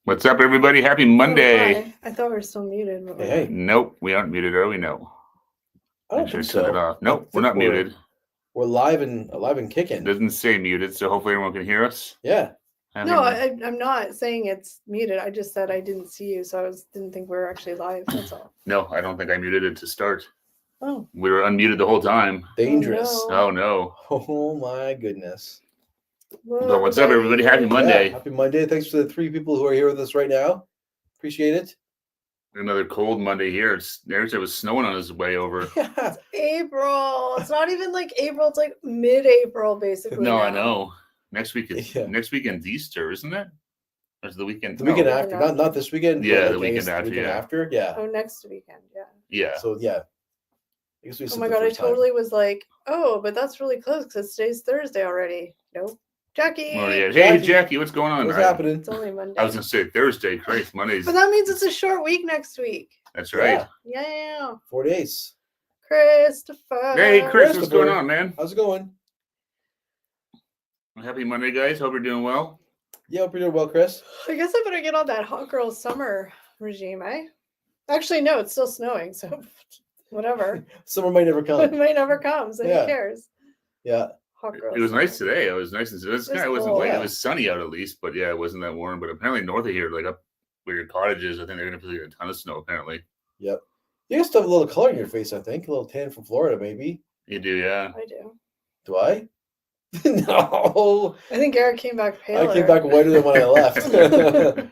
What's up, everybody? Happy Monday. Oh, I thought we were still muted. But Hey. Nope, we aren't muted, are we? No. I don't think turn it so. off. Nope, we're not muted. We're live and kicking. It doesn't say muted, so hopefully everyone can hear us. Yeah. No, I'm not saying it's muted. I just said I didn't see you, so didn't think we were actually live. That's all. No, I don't think I muted it to start. Oh. We were unmuted the whole time. Dangerous. Oh, no. Oh, my goodness. But what's up, everybody? Happy Monday. Yeah, happy Monday. Thanks for the 3 people who are here with us right now. Appreciate it. Another cold Monday here. It was snowing on its way over. Yeah. It's April. It's not even like April. It's like mid-April, basically. No, now. I know. Next weekend's Easter, isn't it? Or is the weekend? The weekend after. Not this weekend. Yeah, like the weekend after. Yeah. Oh, next weekend. Yeah. Yeah. So, yeah. Oh my God, I totally was like, oh, but that's really close because today's Thursday already. Nope. Jackie. Oh, yeah. Hey, Jackie, what's going on? What's happening? It's only Monday. I was going to say Thursday. Christ, Monday's. But that means it's a short week next week. That's right. Yeah. 4 days. Christopher. Hey, Chris, what's going on, man? How's it going? Happy Monday, guys. Hope you're doing well. Yeah, hope you're doing well, Chris. I guess I better get on that hot girl summer regime, eh? Actually, no, it's still snowing, so whatever. Summer might never come. It might never come, so who cares? Yeah. Hot girl. It was nice today. It was nice. It wasn't cool. it was sunny out at least, but yeah, it wasn't that warm. But apparently north of here, like up where your cottage is, I think they're gonna put a ton of snow, apparently. Yep. You guys still have a little color in your face, I think. A little tan from Florida, maybe. You do, yeah. I do. Do I? No. I think Eric came back paler. I came back whiter than when I left. And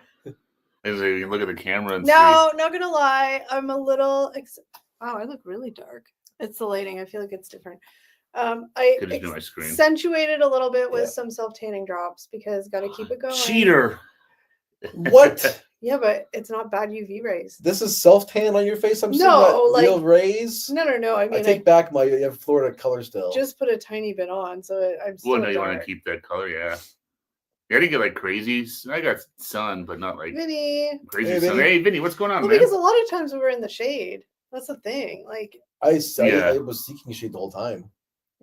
so you can look at the camera and not gonna lie. I'm a little wow, I look really dark. It's the lighting. I feel like it's different. I accentuated a little bit with some self-tanning drops because got to keep it going. Cheater. What? Yeah, but it's not bad UV rays. This is self-tan on your face? I'm seeing real rays? No. I mean, I take back my Florida color still. Just put a tiny bit on, so I'm still you want to keep that color, yeah. I didn't get like crazy. I got sun, but not like Vinny. Crazy sun. Hey, Vinny, what's going on, man? Because a lot of times we were in the shade. That's the thing. Like I was seeking shade the whole time.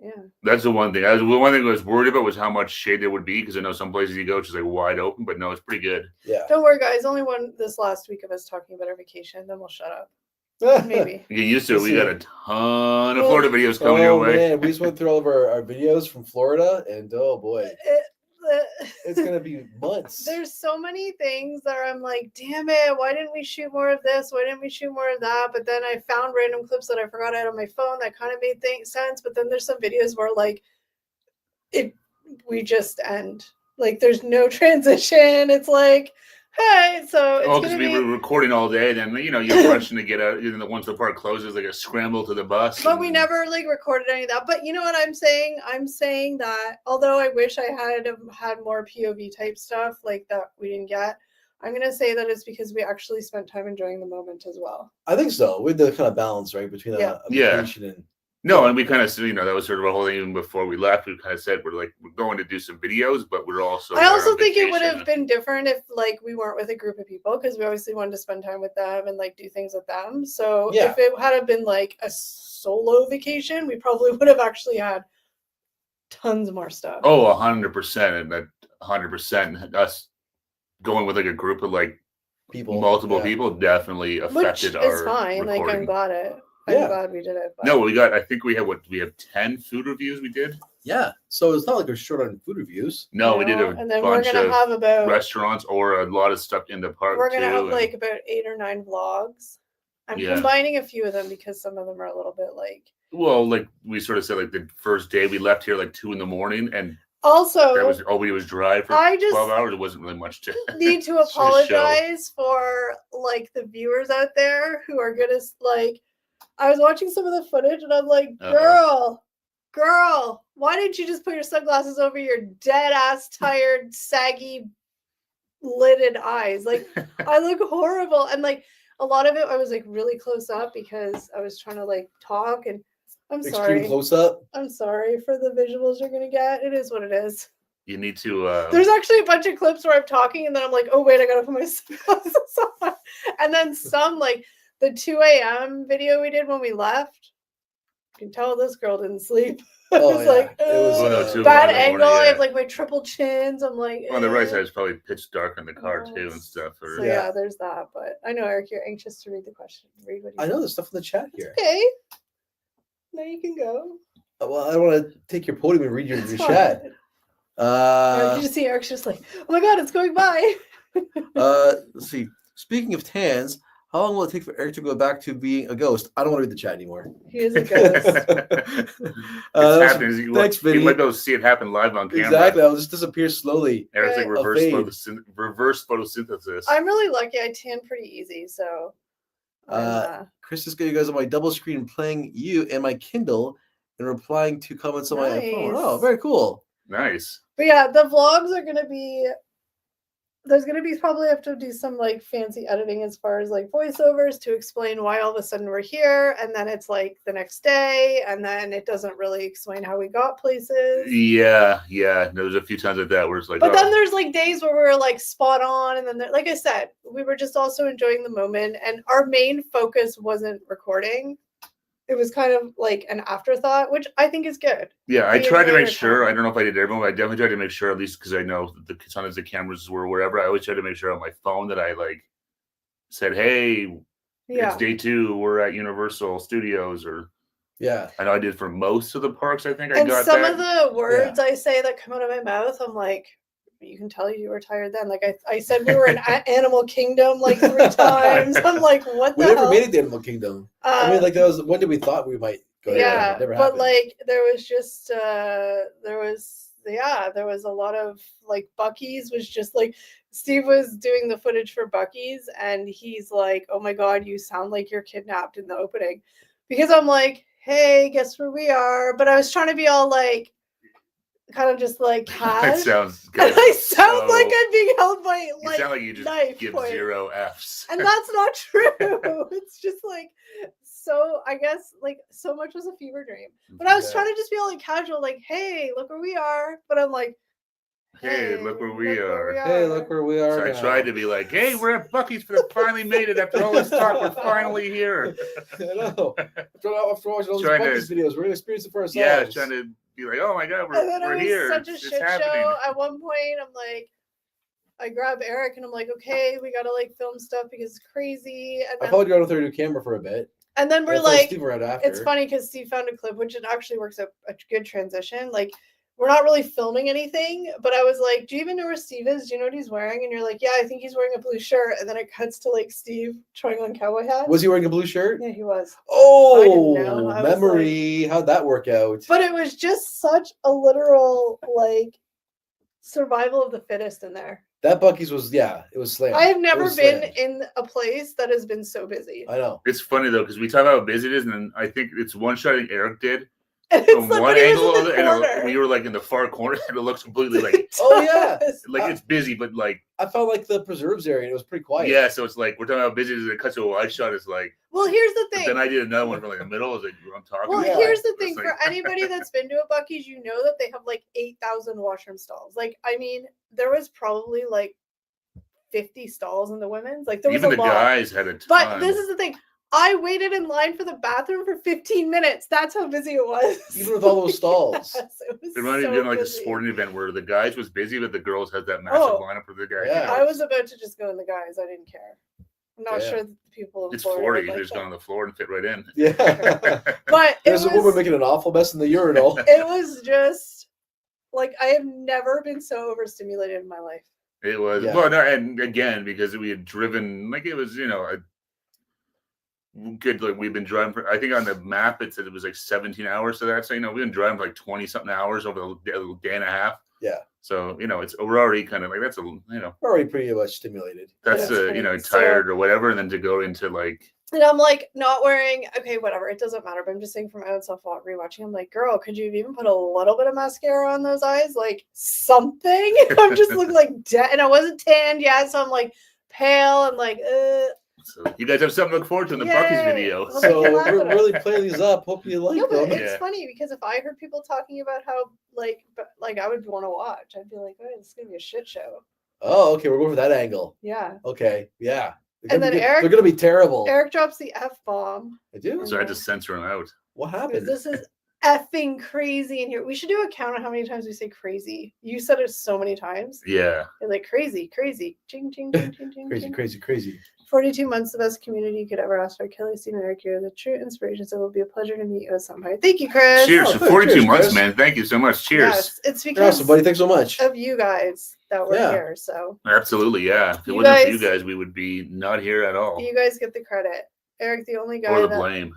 Yeah. That's the one thing. The one thing I was worried about was how much shade there would be, because I know some places you go, it's just like wide open, but no, it's pretty good. Yeah. Don't worry, guys. Only one this last week of us talking about our vacation. Then we'll shut up. Maybe. Get used to it. We got a ton of Florida videos coming your way. Man, we just went through all of our videos from Florida, and oh boy. It's gonna be months. There's so many things that I'm like, damn it, why didn't we shoot more of this? Why didn't we shoot more of that? But then I found random clips that I forgot I had on my phone that kind of made sense. But then there's some videos where like we just end. Like there's no transition. It's like, hey, so it's because we were recording all day, then you're rushing to get out. Once the park closes, like a scramble to the bus. But we never like recorded any of that. But you know what I'm saying? I'm saying that although I wish I had more POV type stuff like that we didn't get, I'm gonna say that it's because we actually spent time enjoying the moment as well. I think so. With the kind of balance, right, between a vacation and. No, and we kind of, that was sort of a whole thing. Even before we left, we kind of said we're going to do some videos, but we're also. I also think it would have been different if like we weren't with a group of people, because we obviously wanted to spend time with them and like do things with them. So if it had been like a solo vacation, we probably would have actually had tons more stuff. Oh, 100%, and that 100%. Us going with like a group of like multiple people definitely affected our. It's fine. Recording. Like I'm glad we did it. But. No, I think we have 10 food reviews we did. Yeah. So it's not like we're short on food reviews. No, we did and then we're gonna have about restaurants or a lot of stuff in the park. We're gonna have like about 8 or 9 vlogs. I'm combining a few of them because some of them are a little bit like. Well, like we sort of said, like the first day we left here like 2 a.m. and also that was we was dry for 12 hours. It wasn't really much to need to apologize for like the viewers out there who are gonna like. I was watching some of the footage and I'm like, girl, why didn't you just put your sunglasses over your dead ass, tired, saggy, lidded eyes? Like, I look horrible. And like a lot of it, I was like really close up because I was trying to like talk. And I'm sorry. Extreme close up. I'm sorry for the visuals you're gonna get. It is what it is. You need to. There's actually a bunch of clips where I'm talking and then I'm like, oh wait, I gotta put my sunglasses on. And then some like. The 2 a.m. video we did when we left, you can tell this girl didn't sleep. It was like bad angle. I have like my triple chins. I'm like on the right side is probably pitch dark in the car too and stuff. So yeah, there's that. But I know, Eric, you're anxious to read the question. Read what I know there's stuff in the chat here. Okay. Now you can go. Well, I don't want to take your podium and read your chat. You just see Eric's just like, oh my god, it's going by. Let's see. Speaking of tans, how long will it take for Eric to go back to being a ghost? I don't want to read the chat anymore. He is a ghost. It's happening. Thanks, Vinny. You might be able to see it happen live on camera. Exactly. I'll just disappear slowly. Eric's like reverse photosynthesis. I'm really lucky. I tan pretty easy, so. Chris is going to go on my double screen playing you and my Kindle and replying to comments on my phone. Oh, very cool. Nice. But yeah, the vlogs are going to be. There's going to be probably have to do some like fancy editing as far as like voiceovers to explain why all of a sudden we're here. And then it's like the next day. And then it doesn't really explain how we got places. Yeah. There's a few times like that where it's like, but then there's like days where we're like spot on. And then like I said, we were just also enjoying the moment. And our main focus wasn't recording. It was kind of like an afterthought, which I think is good. Yeah, I tried to make sure. I don't know if I did everyone, but I definitely tried to make sure, at least because I know sometimes the cameras were wherever. I always tried to make sure on my phone that I like said, "Hey, it's day 2. We're at Universal Studios." Or I know I did for most of the parks. I think I got some of the words I say that come out of my mouth. I'm like, you can tell you were tired then. Like I said, we were in Animal Kingdom like 3 times. I'm like, what the hell? We never made it to Animal Kingdom. I mean, like that was when did we thought we might go? Yeah, never but happened. Like there was just there was a lot of like Buc-ee's was just like Steve was doing the footage for Buc-ee's and he's like, oh my god, you sound like you're kidnapped in the opening, because I'm like, hey, guess where we are? But I was trying to be all like. Kind of just like That sounds good. I sound like I'm being held by like you sound like you just give 0 Fs. And that's not true. It's just like so I guess like so much was a fever dream. But I was trying to just be all like casual, like, hey, look where we are. But I'm like, hey, look where we are. Hey, look where we are. So I tried to be like, hey, we're at Buc-ee's, but finally made it after all this talk. We're finally here. I know. After watching all these Buc-ee's videos, we're gonna experience it for ourselves. Yeah, trying to be like, oh my god, we're here. Such a shit show. At one point, I'm like, I grab Eric and I'm like, okay, we gotta like film stuff because it's crazy. And I followed you on with our new camera for a bit. And then we're like, it's funny because Steve found a clip, which it actually works out a good transition. Like, we're not really filming anything, but I was like, do you even know where Steve is? Do you know what he's wearing? And you're like, yeah, I think he's wearing a blue shirt. And then it cuts to like Steve trying on cowboy hats. Was he wearing a blue shirt? Yeah, he was. Oh, memory. Like, how'd that work out? But it was just such a literal like survival of the fittest in there. That Buc-ee's was, it was slammed. I have never been in a place that has been so busy. I know. It's funny though, because we talk about how busy it is, and then I think it's one shot I think Eric did. From one angle of it, and we were like in the far corner, and it looks completely like like it's busy, but like I felt like the preserves area, and it was pretty quiet. Yeah, so it's like we're talking about how busy it is, and it cuts to a wide shot. It's like, well, here's the thing. Then I did another one from like the middle. I was like, I'm talking. Well, here's the thing. For anybody that's been to a Buc-ee's, you know that they have like 8,000 washroom stalls. Like, I mean, there was probably like 50 stalls in the women's. Like, there was even the guys had a ton. But this is the thing. I waited in line for the bathroom for 15 minutes. That's how busy it was. Even with all those stalls. Yes, it was they might have been like a sporting event where the guys was busy, but the girls had that massive lineup for the guys. Yeah. I was about to just go in the guys. I didn't care. I'm not sure that the people. It's 40. You just go on the floor and fit right in. Yeah. But there's a woman making an awful mess in the urinal. It was just like I have never been so overstimulated in my life. It was well, no, and again because we had driven like it was good, like we've been driving for, I think on the map it said it was like 17 hours to that. So we've been driving for like 20 something hours over a day and a half. Yeah. So we're already kind of like that's we're already pretty much stimulated. That's tired or whatever, and then to go into like. And I'm like not wearing whatever, it doesn't matter. But I'm just saying for my own self rewatching, I'm like, girl, could you have even put a little bit of mascara on those eyes, like something? I'm just looking like dead, and I wasn't tanned yet, so I'm like pale and like. So you guys have something to look forward to in the Buc-ee's video. So we're really playing these up. Hope you like them. It's funny because if I heard people talking about how like I would want to watch, I'd be like, oh, this is gonna be a shit show. Oh, okay, we're going for that angle. Yeah. Okay. Yeah. And then they're gonna be terrible. Eric drops the F-bomb. I do. So I had to censor him out. What happened? This is effing crazy in here. We should do a count on how many times we say crazy. You said it so many times. Yeah. You're like crazy, ching, ching, ching, ching, ching, Crazy, ching. crazy, crazy. 42 months, the best community you could ever ask for. Kelly, Steve, and Eric, you're the true inspiration. So it will be a pleasure to meet you at some point. Thank you, Chris. Cheers. Oh, 42 cheers, months, Chris. man. Thank you so much. Cheers. Yes, it's You're because awesome, buddy. Thanks so much. of you guys that we're here. So Absolutely, yeah. If it You wasn't for guys- you guys, we would be not here at all. you guys get the credit. Eric, the only guy Or the that blame.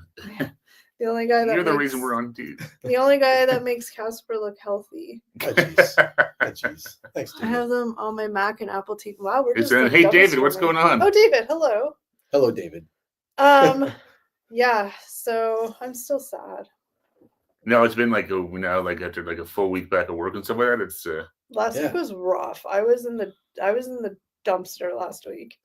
the only guy that You're the makes, reason we're on TV. the only guy that makes Casper look healthy. Oh, jeez. Oh, jeez. Thanks, I David. have them on my Mac and Apple TV. Wow, we're It's just like hey, double David, what's scrolling. going on? Oh, David, hello. Hello, David. Yeah. So I'm still sad. No, it's been like after like a full week back of work and stuff like that. It's Last week was rough. I was in the dumpster last week.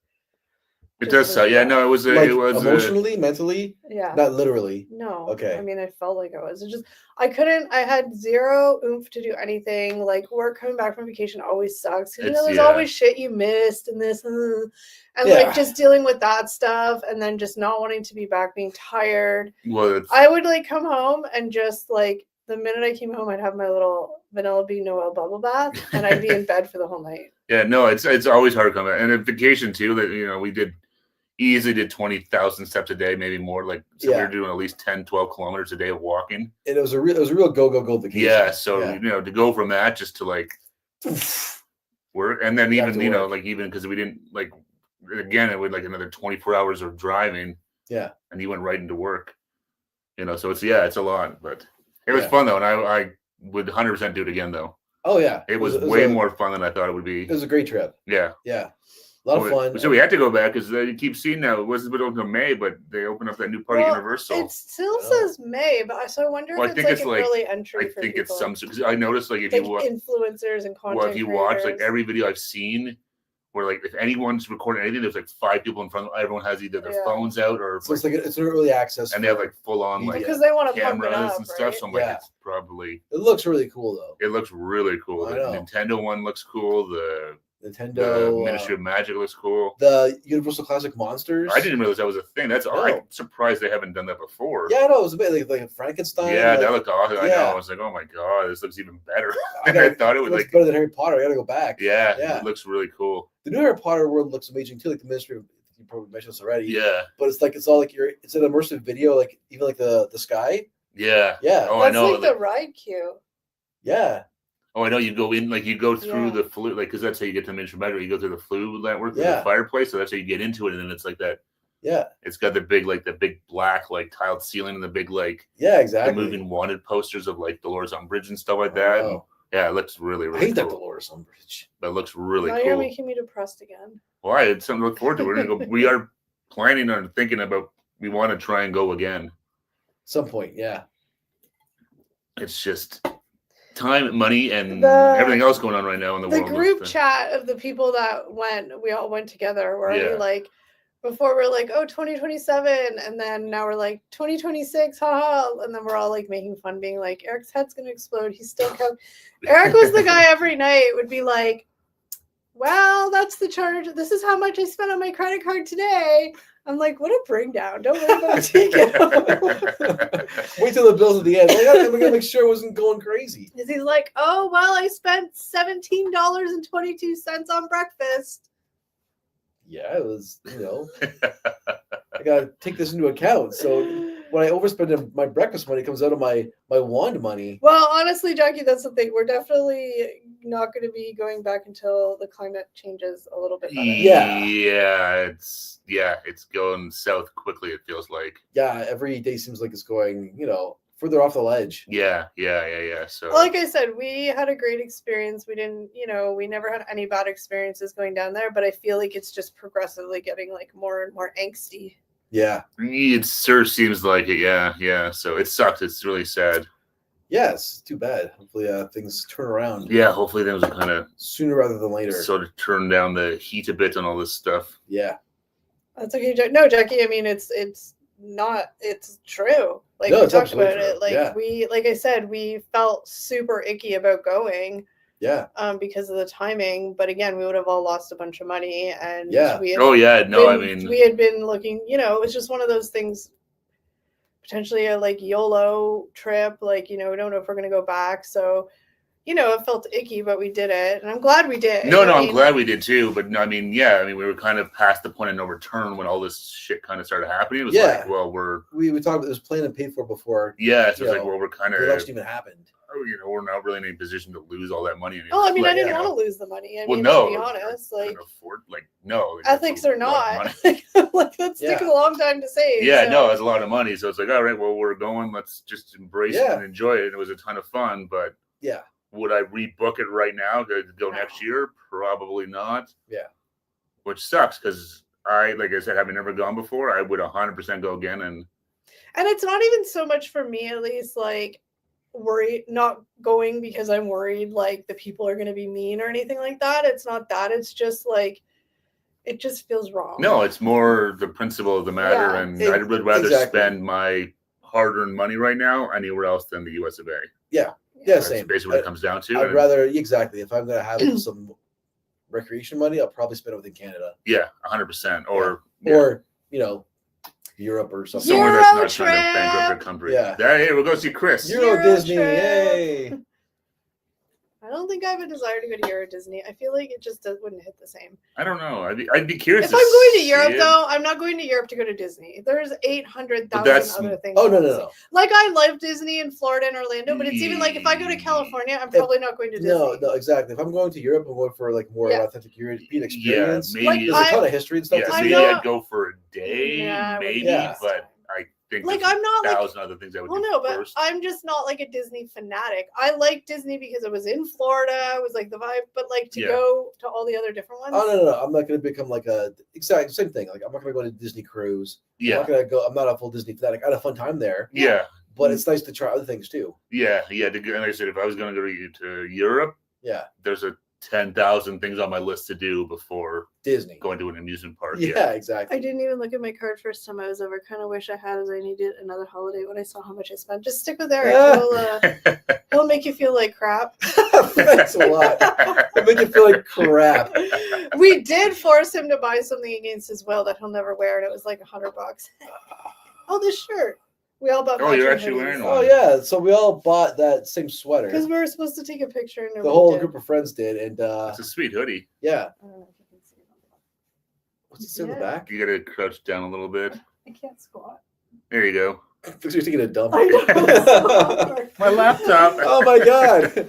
it does suck. Yeah, no, it was Like, it was emotionally, mentally, Yeah. not literally. No. Okay. I mean, I felt like I was. It just I couldn't. I had zero oomph to do anything. Like work coming back from vacation always sucks. 'Cause, there's always shit you missed and this and like just dealing with that stuff and then just not wanting to be back, being tired. well, I would like come home and just like the minute I came home, I'd have my little Vanilla Bean Noel bubble bath and I'd be in bed for the whole night. yeah, no, it's always hard to come back. And at vacation too, that we easily did 20,000 steps a day, maybe more. Like we were doing at least 10, 12 kilometers a day of walking. And it was a real go vacation. Yeah, so to go from that just to like work, and then even even because we didn't like again it would like another 24 hours of driving. Yeah, and you went right into work. So it's a lot, but it was fun though, and I would 100% do it again though. Oh yeah, it was way more fun than I thought it would be. It was a great trip. Yeah. A lot of fun. So we had to go back because you keep seeing now. It wasn't open until May, but they opened up that new part of Universal. It still says May, but so I wonder if it's like an early entry. I think it's some because I noticed like if like you watch influencers and content. Well, if you watch like every video I've seen, where like if anyone's recording anything, there's like 5 people in front. Everyone has either their phones out or so it's like it's an early access, and they have like full on like because they want to pump cameras it up, and stuff. So I'm like, it's probably. It looks really cool though. It looks really cool. The Nintendo one looks cool. The Ministry of Magic looks cool. The Universal Classic Monsters. I didn't realize that was a thing. I'm surprised they haven't done that before. Yeah, no, it was a bit like Frankenstein. Yeah, that looked awesome. I know. I was like, oh my god, this looks even better. I thought it was like better than Harry Potter. I gotta go back. Yeah, it looks really cool. The new Harry Potter world looks amazing too. Like the Ministry of, you probably mentioned this already. Yeah, but it's all like it's an immersive video. Like even like the sky. Yeah. Oh, I know. That's like the ride queue. Yeah. Oh, I know. You go in, like you go through the flue, like because that's how you get to Ministry of Magic. You go through the flue network, through the fireplace, so that's how you get into it, and then it's like that. Yeah, it's got the big black like tiled ceiling and the big like exactly the moving wanted posters of like Dolores Umbridge and stuff like that. And, it looks really I hate that Dolores Umbridge. That looks really cool. Now you're making me depressed again. Well, I had something to look forward to. We're gonna go. We are planning on thinking about. We want to try and go again. Some point, yeah. It's just time, money, and everything else going on right now in the world. The group chat of the people that we all went together. We're already like, before we're like, oh, 2027, and then now we're like 2026, haha, and then we're all like making fun, being like, Eric's head's gonna explode. He's still coming. Eric was the guy every night would be like, well, that's the charge. This is how much I spent on my credit card today. I'm like, what a bring down. Don't worry about taking Wait till the bill's at the end. We're going to make sure it wasn't going crazy. He's like, oh, well, I spent $17.22 on breakfast. Yeah, it was, I got to take this into account. So when I overspend my breakfast money, it comes out of my wand money. Well, honestly, Jackie, that's the thing. We're definitely not going to be going back until the climate changes a little bit better. It's going south quickly, it feels like. Yeah, every day seems like it's going, further off the ledge. Yeah. So like I said, we had a great experience. We didn't, we never had any bad experiences going down there, but I feel like it's just progressively getting like more and more angsty. Yeah. It sure seems like it, yeah. So it sucks. It's really sad. Yeah, it's too bad. Hopefully things turn around. Yeah, hopefully things will kind of sooner rather than later. Sort of turn down the heat a bit on all this stuff. Yeah. That's okay. No, Jackie, I mean it's true. Like we talked about it. Like like I said, we felt super icky about going. Yeah. Because of the timing, but again, we would have all lost a bunch of money, and yeah. We had we had been looking. It was just one of those things. potentially a like YOLO trip. Like, you know, we don't know if we're going to go back. So, you know, it felt icky, but we did it. And I'm glad we did. No, I'm glad we did too. But no, I mean, we were kind of past the point of no return when all this shit kind of started happening. It was like, well, we talked about this planned and paid for before. Yeah, so it's like, well, we're kind of. The election even happened. You know, we're not really in any position to lose all that money. Oh, I mean, I didn't want to lose the money. I mean, no, to be honest, like, afford, no, ethics or not, like that's taken a long time to save. Yeah, so. no, it's a lot of money. So it's like, all right, well, we're going. Let's just embrace it and enjoy it. And it was a ton of fun. But would I rebook it right now to go next year? Probably not. Yeah, which sucks because like I said, having never gone before, I would 100% go again. And it's not even so much for me, at least, like. Not going because I'm worried like the people are going to be mean or anything like that. It's not that. It's just like it just feels wrong. No, it's more the principle of the matter, and I would rather spend my hard-earned money right now anywhere else than the US of A. Yeah, that's same. basically what it comes down to. I'd rather exactly if I'm going to have some recreation money, I'll probably spend it within Canada. Yeah, 100%, or you know. Europe or something. Somewhere that's not trying to bankrupt their country. Yeah. Hey, we'll go see Chris. Euro Disney. Yay. I don't think I have a desire to go to Euro Disney. I feel like it just wouldn't hit the same. I don't know. I'd be curious. If I'm going to Europe, though, I'm not going to Europe to go to Disney. There's 800,000 other things. Oh, no. Like, I love Disney in Florida and Orlando, but it's even like if I go to California, I'm probably not going to Disney. No, exactly. If I'm going to Europe, I'm going for like more authentic European experience. Yeah, maybe. There's a ton of history and stuff. Yeah, maybe I'd go for a day, maybe, but I think like I'm not like other things I would but first. I'm just not like a Disney fanatic. I like Disney because it was in Florida. It was like the vibe, but like to go to all the other different ones. Oh no! I'm not going to become like a exact same thing. Like I'm not going to go to Disney cruise. Yeah, I'm not going to go. I'm not a full Disney fanatic. I had a fun time there. Yeah, but it's nice to try other things too. Yeah. And like I said, if I was going to go to Europe, there's 10,000 things on my list to do before Disney going to an amusement park. Yeah, exactly. I didn't even look at my card first time I was over. Kind of wish I had, as I needed another holiday when I saw how much I spent. Just stick with Eric. He'll make you feel like crap. Thanks a lot. He'll make you feel like crap. We did force him to buy something against his will that he'll never wear, and it was like $100. Oh, this shirt. We all bought. Oh, you're actually wearing one. Oh yeah, so we all bought that same sweater because we were supposed to take a picture. And the whole group of friends did, and it's a sweet hoodie. Yeah. What's it say on the back? You gotta crouch down a little bit. I can't squat. There you go. You're taking a dump. I know. My laptop. Oh my god.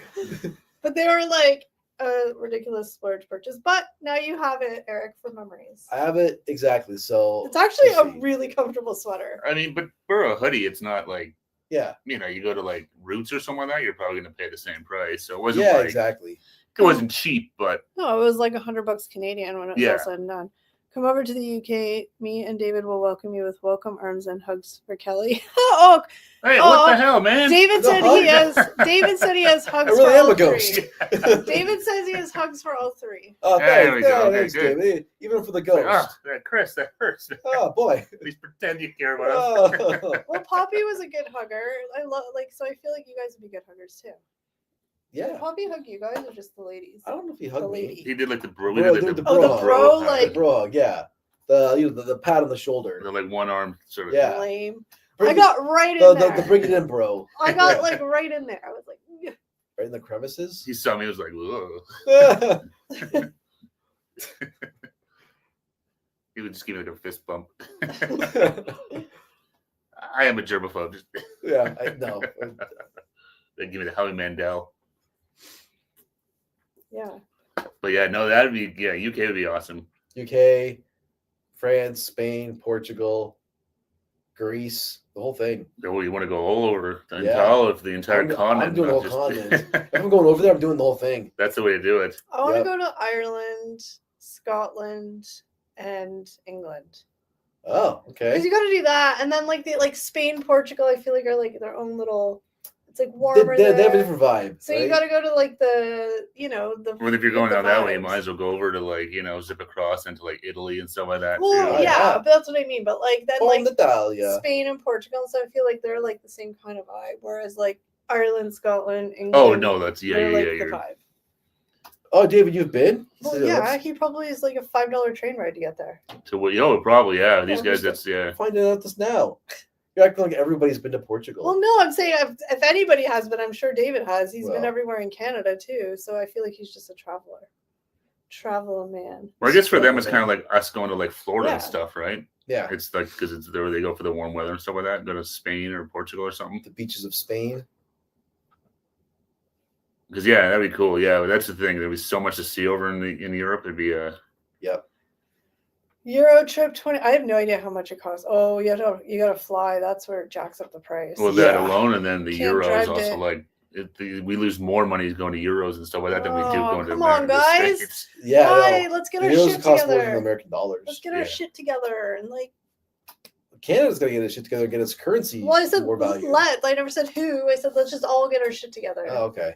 But they were like a ridiculous splurge purchase, but now you have it, Eric, for memories. I have it exactly. So it's actually a really comfortable sweater. I mean, but for a hoodie, it's not like you go to like Roots or something like that, you're probably gonna pay the same price. So it wasn't exactly. It wasn't cheap, but no, it was like $100 Canadian when it was all said and done. Come over to the UK. Me and David will welcome you with welcome arms and hugs for Kelly. Hey, what the hell, man? David said he has. David said he has hugs. I really for am all a ghost. Three. David says he has hugs for all three. Oh, there we go. Thanks, David. Even for the ghost. Chris, that hurts. Oh boy. Please pretend you care about us. Well, Poppy was a good hugger. I love so I feel like you guys would be good huggers too. Yeah. Did Poppy hug you guys or just the ladies? I don't know if he hugged me. He did like the bro. The bro, like the bro, yeah. The pat on the shoulder. The like one arm sort of. Yeah. Lame. I got right in there. The bring it in, bro. I got like right in there. I was like, yeah. Right in the crevices. He saw me. He was like, whoa. He would just give me like a fist bump. I am a germaphobe. Yeah, I know. They give me the Howie Mandel. Yeah. But yeah, no, that'd be UK would be awesome. UK, France, Spain, Portugal, Greece, the whole thing. Oh, you want to go all over the entire continent? I'm doing the whole continent. If I'm going over there, I'm doing the whole thing. That's the way to do it. I want to go to Ireland, Scotland, and England. Oh, okay. Because you got to do that, and then like Spain, Portugal. I feel like are like their own little. It's like warmer. They have a different vibe. So you got to go to like the Well, if you're going down that way, you might as well go over to like zip across into like Italy and stuff like that. Well, too. yeah, but that's what I mean. But like then like Italia. Spain and Portugal, so I feel like they're like the same kind of vibe. Whereas like Ireland, Scotland, England. Oh no, that's the vibe. Oh, David, you've been? Well, yeah, he probably is like a $5 train ride to get there. To what? Probably These guys, that's Finding out this now. You're acting like everybody's been to Portugal. Well, no, I'm saying if anybody has been, I'm sure David has. He's been Well. everywhere in Canada too, so I feel like he's just a traveler man. Well, I guess for them it's kind of like us going to like Florida and Yeah. stuff, right? Yeah. It's like because it's where they go for the warm weather and stuff like that. Go to Spain or Portugal or something. The beaches of Spain. Because yeah, that'd be cool. Yeah, but that's the thing. There'd be so much to see over in Europe. It'd be Yep. Euro trip 20. I have no idea how much it costs. Oh, you gotta fly. That's where it jacks up the price. well that alone, and then the Can't euro is drive also to- like we lose more money going to euros and stuff like that than we do going to come on, the guys. States. Yeah. Right, let's get our Euros shit cost more than together. American dollars. Let's get our shit together and like. Canada's gonna get its shit together and get its currency Well, I said more value. let's. I never said who. I said let's just all get our shit together. Oh, okay.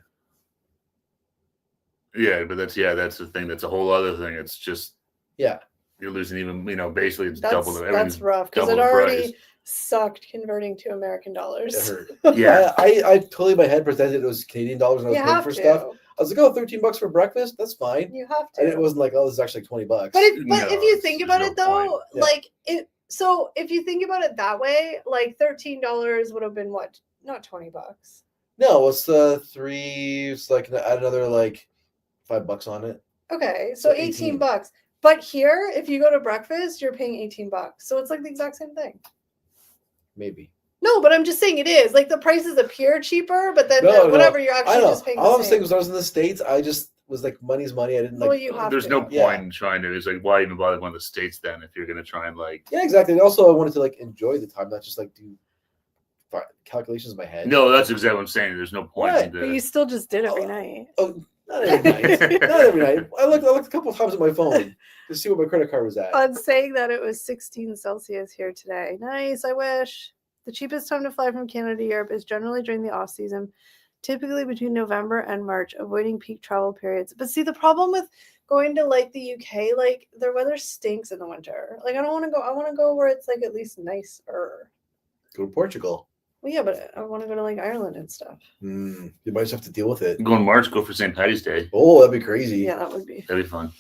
Yeah, but that's the thing. That's a whole other thing. It's just Yeah. you're losing even basically it's That's double. that's rough because double it the already price. sucked converting to American dollars. It hurt. Yeah. I totally in my head pretended it was Canadian dollars when I You was paying have for to. stuff. I was like, oh, $13 for breakfast? That's fine. You have to. And it wasn't like, oh, this is actually $20. But No, if you think there's about no it though, point. Yeah. like it. So if you think about it that way, like $13 would have been what? Not $20. No, it's three. It's like add another like $5 on it. Okay, so So 18 18. bucks. But here, if you go to breakfast, you're paying 18 bucks. So it's like the exact same thing. Maybe. No, but I'm just saying it is. Like the prices appear cheaper, but then No, whatever you're I actually know. just paying All I the was same. saying was when I was in the States, I just was like, money's money. I didn't like. Well, you have There's to. no point Yeah. in trying to. It's like why even bother going to the States then if you're gonna try and like. Yeah, exactly. And also, I wanted to like enjoy the time, not just like do calculations in my head. No, that's exactly what I'm saying. There's no point Right, in But you still just did every night. Oh, not every night. Not every night. I looked a couple of times at my phone to see what my credit card was at. On saying that it was 16 Celsius here today. Nice, I wish. The cheapest time to fly from Canada to Europe is generally during the off season, typically between November and March, avoiding peak travel periods. But see, the problem with going to like the UK, like their weather stinks in the winter. Like I don't want to go. I want to go where it's like at least nicer. Go to Portugal. Well, yeah, but I want to go to like Ireland and stuff. You might just have to deal with it. Go in March. Go for St. Patty's Day. Oh, that'd be crazy. Yeah, that would be. That'd be fun.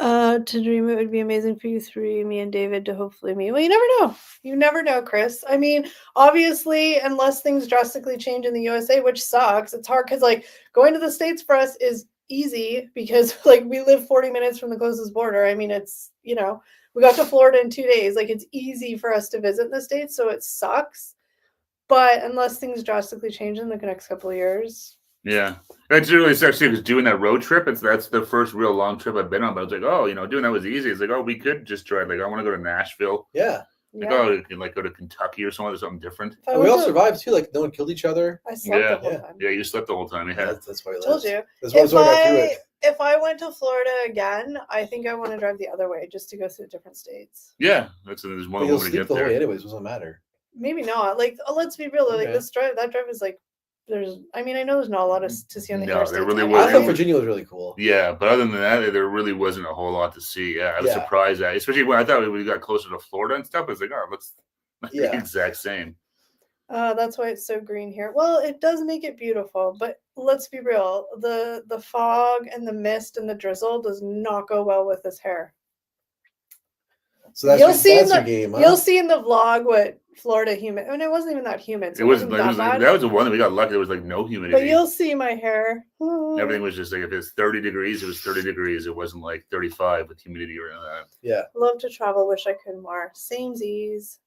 To dream it would be amazing for you three, me and David, to hopefully meet. Well, you never know. You never know, Chris. I mean, obviously, unless things drastically change in the USA, which sucks, it's hard because like going to the States for us is easy because like we live 40 minutes from the closest border. I mean, it's, we got to Florida in 2 days. Like it's easy for us to visit the States, so it sucks. But unless things drastically change in the next couple of years. Yeah, that's really sucks too. Because doing that road trip, that's the first real long trip I've been on. But I was like, oh, doing that was easy. It's like, oh, we could just try. Like, I want to go to Nashville. Yeah. Like, oh, we can like go to Kentucky or something different. And we all survived too. Like no one killed each other. I slept the whole time. Yeah, you slept the whole time. Yeah, That's why I Told you. That's why I got through it. If I went to Florida again, I think I want to drive the other way just to go through different states. Yeah, there's one But you'll way to sleep get the whole there. way anyways. Doesn't matter. Maybe not. Like, let's be real. Like Okay. that drive is like. I know there's not a lot to see on the No, interstate. there really I wasn't. thought Virginia was really cool. Yeah, but other than that, there really wasn't a whole lot to see. Yeah, I was Yeah. surprised that, especially when I thought we got closer to Florida and stuff. I was like, oh, looks Yeah. the exact same. That's why it's so green here. Well, it does make it beautiful, but let's be real. The fog and the mist and the drizzle does not go well with this hair. So that's You'll see in your the game. Huh? You'll see in the vlog what Florida humid. I mean, it wasn't even that humid. So It wasn't. that bad. That was the one that we got lucky. There was like no humidity. But you'll see my hair. Everything was just like if it's 30 degrees, it was 30 degrees. It wasn't like 35 with humidity or anything like that. Yeah. Love to travel. Wish I could more. Samesies.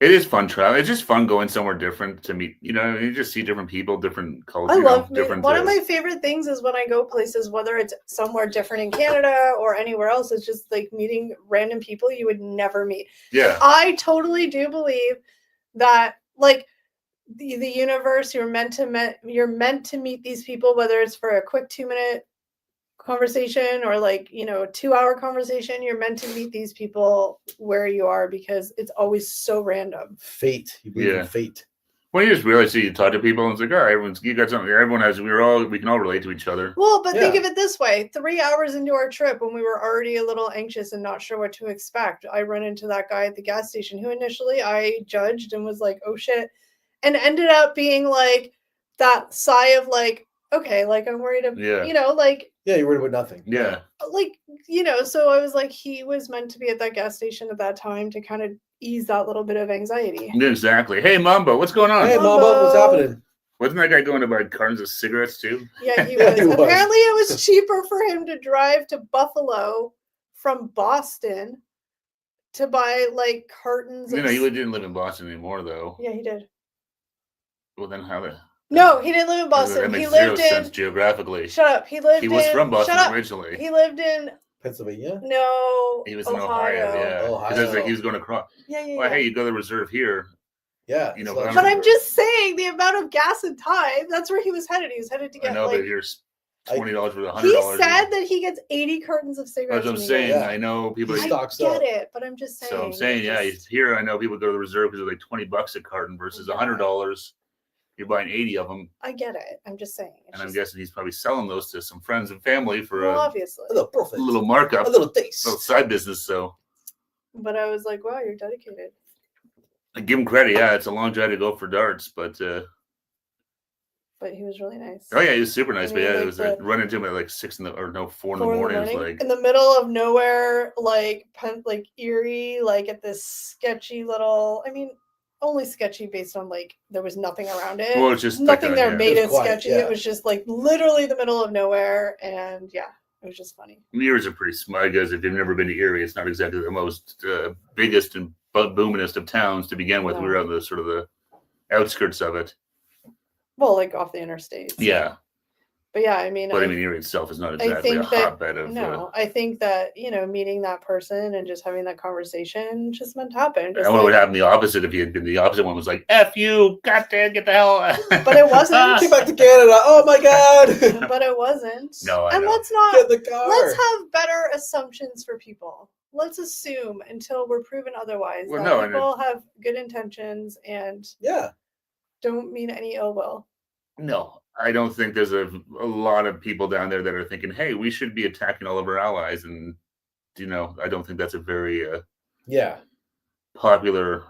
It is fun travel. It's just fun going somewhere different to meet. You just see different people, different cultures. I love different. One of my favorite things is when I go places, whether it's somewhere different in Canada or anywhere else, is just like meeting random people you would never meet. Yeah. I totally do believe that like the universe, you're meant to meet these people, whether it's for a quick 2-minute conversation or like 2-hour conversation. You're meant to meet these people where you are because it's always so random. Fate. You believe in fate. Well, you just realize you talk to people and it's like, all right, you got something. Everyone has. We can all relate to each other. Well, but think of it this way: 3 hours into our trip, when we were already a little anxious and not sure what to expect, I run into that guy at the gas station who initially I judged and was like, "Oh shit," and ended up being like that sigh of like, "Okay, like I'm worried about," like Yeah, you're worried about nothing. Yeah. Like, so I was like, he was meant to be at that gas station at that time to kind of ease that little bit of anxiety. Yeah, exactly. Hey, Mambo, what's going on? Hey, Mamba, what's happening? Wasn't that guy going to buy cartons of cigarettes too? Yeah, he Yeah, was. he was. Apparently, it was cheaper for him to drive to Buffalo from Boston to buy like cartons. He didn't live in Boston anymore, though. Yeah, he did. Well, then how the? No, he didn't live in Boston. That makes he lived zero in. sense geographically. Shut up. He was from Boston shut up. originally. He lived in Pennsylvania? No. He was in Ohio, yeah. Because he was going across. Yeah. Well, hey, you go to the reserve here. Yeah. But I'm just saying the amount of gas and time. That's where he was headed. He was headed to get. I know, like, but here's $20 with $100. He said that he gets 80 cartons of cigarettes. That's what I'm saying. Yeah. I know people. He stocks I up. get it, but I'm just saying. So I'm saying, here I know people go to the reserve because they're like $20 a carton versus $100. You're buying 80 of them. I get it. I'm just saying. And I'm guessing he's probably selling those to some friends and family for obviously a little profit, a little markup, a little taste, a little side business. So. But I was like, wow, you're dedicated. I give him credit. Yeah, it's a long drive to go for darts, but he was really nice. Oh yeah, he was super nice. I mean, but yeah, like it was run into him at like 4 in the morning. It was like in the middle of nowhere, like Erie, like at this sketchy little. I mean, only sketchy based on like there was nothing around it. Well, it's just nothing there made it quiet, sketchy. Yeah. It was just like literally the middle of nowhere, and yeah, it was just funny. Erie's are pretty small, guys. If you've never been to Erie, it's not exactly the most biggest and boomingest of towns to begin with. No. We were on the sort of the outskirts of it. Well, like off the interstates. Yeah. But yeah, I mean, Erie itself is not exactly a hotbed of. No, I think that meeting that person and just having that conversation just meant to happen. I what would happen the opposite if he had been the opposite one was like, "F you, got to get the hell." But it wasn't. Get back to Canada. Oh my God. But it wasn't. No, and let's not get the car. Let's have better assumptions for people. Let's assume until we're proven otherwise that people have good intentions and don't mean any ill will. No, I don't think there's a lot of people down there that are thinking, hey, we should be attacking all of our allies. And, I don't think that's a very popular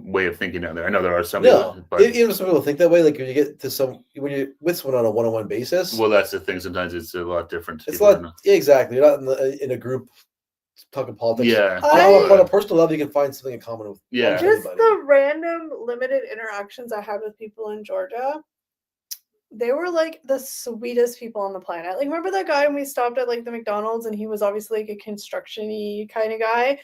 way of thinking down there. I know there are some people. But even some people think that way. Like when you get to when you're with someone on a one-on-one basis. Well, that's the thing. Sometimes it's a lot different. It's exactly. You're not in a group talking politics. Yeah. On a personal level, you can find something in common with. Yeah. Just the random limited interactions I had with people in Georgia. They were like the sweetest people on the planet. Like, remember that guy when we stopped at like the McDonald's and he was obviously like a construction-y kind of guy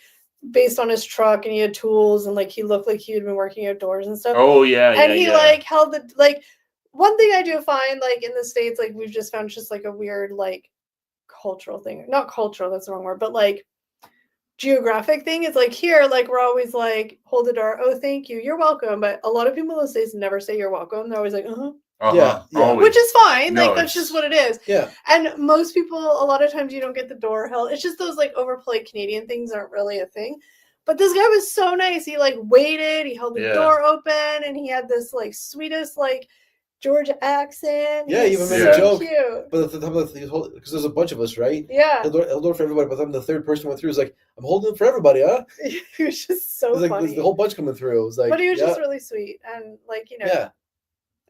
based on his truck and he had tools and like he looked like he had been working outdoors and stuff. Oh, yeah. And he like held the like one thing I do find like in the States, like we've just found just like a weird like cultural thing. Not cultural, that's the wrong word, but like geographic thing is like here, like we're always like hold the door, oh thank you, you're welcome. But a lot of people in the States never say you're welcome. They're always like, Yeah. Which is fine. No, like that's just what it is. Yeah. And most people, a lot of times you don't get the door held. It's just those like overplayed Canadian things aren't really a thing. But this guy was so nice. He like waited, he held the door open, and he had this like sweetest like Georgia accent. Yeah, he even made so a joke. Cute. But because there's a bunch of us, right? Yeah. Held door for everybody. But then the third person went through. Was like, I'm holding it for everybody, huh? He was just so funny. Like, the whole bunch coming through. It was like, but he was just really sweet and like Yeah.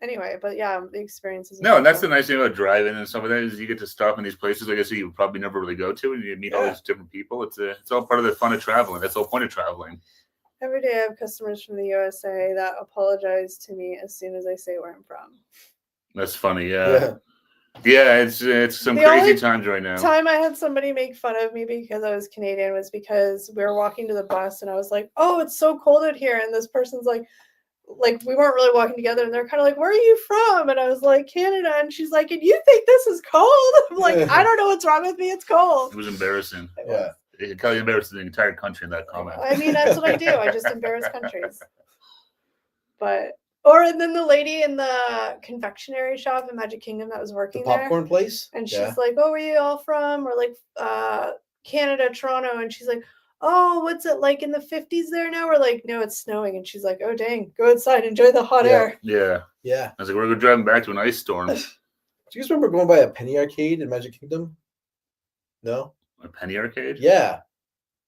Anyway, but yeah, the experience is. No, and that's the nice thing about driving and some of that is you get to stop in these places, like I said, you probably never really go to, and you meet all these different people. It's all part of the fun of traveling. That's the whole point of traveling. Every day I have customers from the USA that apologize to me as soon as I say where I'm from. That's funny, yeah. It's some crazy times right now. The time I had somebody make fun of me because I was Canadian was because we were walking to the bus and I was like, oh, it's so cold out here. And this person's like we weren't really walking together and they're kind of like, where are you from? And I was like, Canada. And she's like, and you think this is cold? I'm like, I don't know what's wrong with me. It's cold. It was embarrassing. Yeah. It kind of embarrassed the entire country in that comment. I mean, that's what I do. I just embarrass countries. And then the lady in the confectionery shop in Magic Kingdom that was working there. The popcorn place? And she's like, oh, where are you all from? Or like Canada, Toronto. And she's like, oh, what's it like in the 50s there now? We're like, no, it's snowing. And she's like, oh, dang, go outside, enjoy the hot air. Yeah. I was like, we're driving back to an ice storm. Do you guys remember going by a penny arcade in Magic Kingdom? No? A penny arcade? Yeah.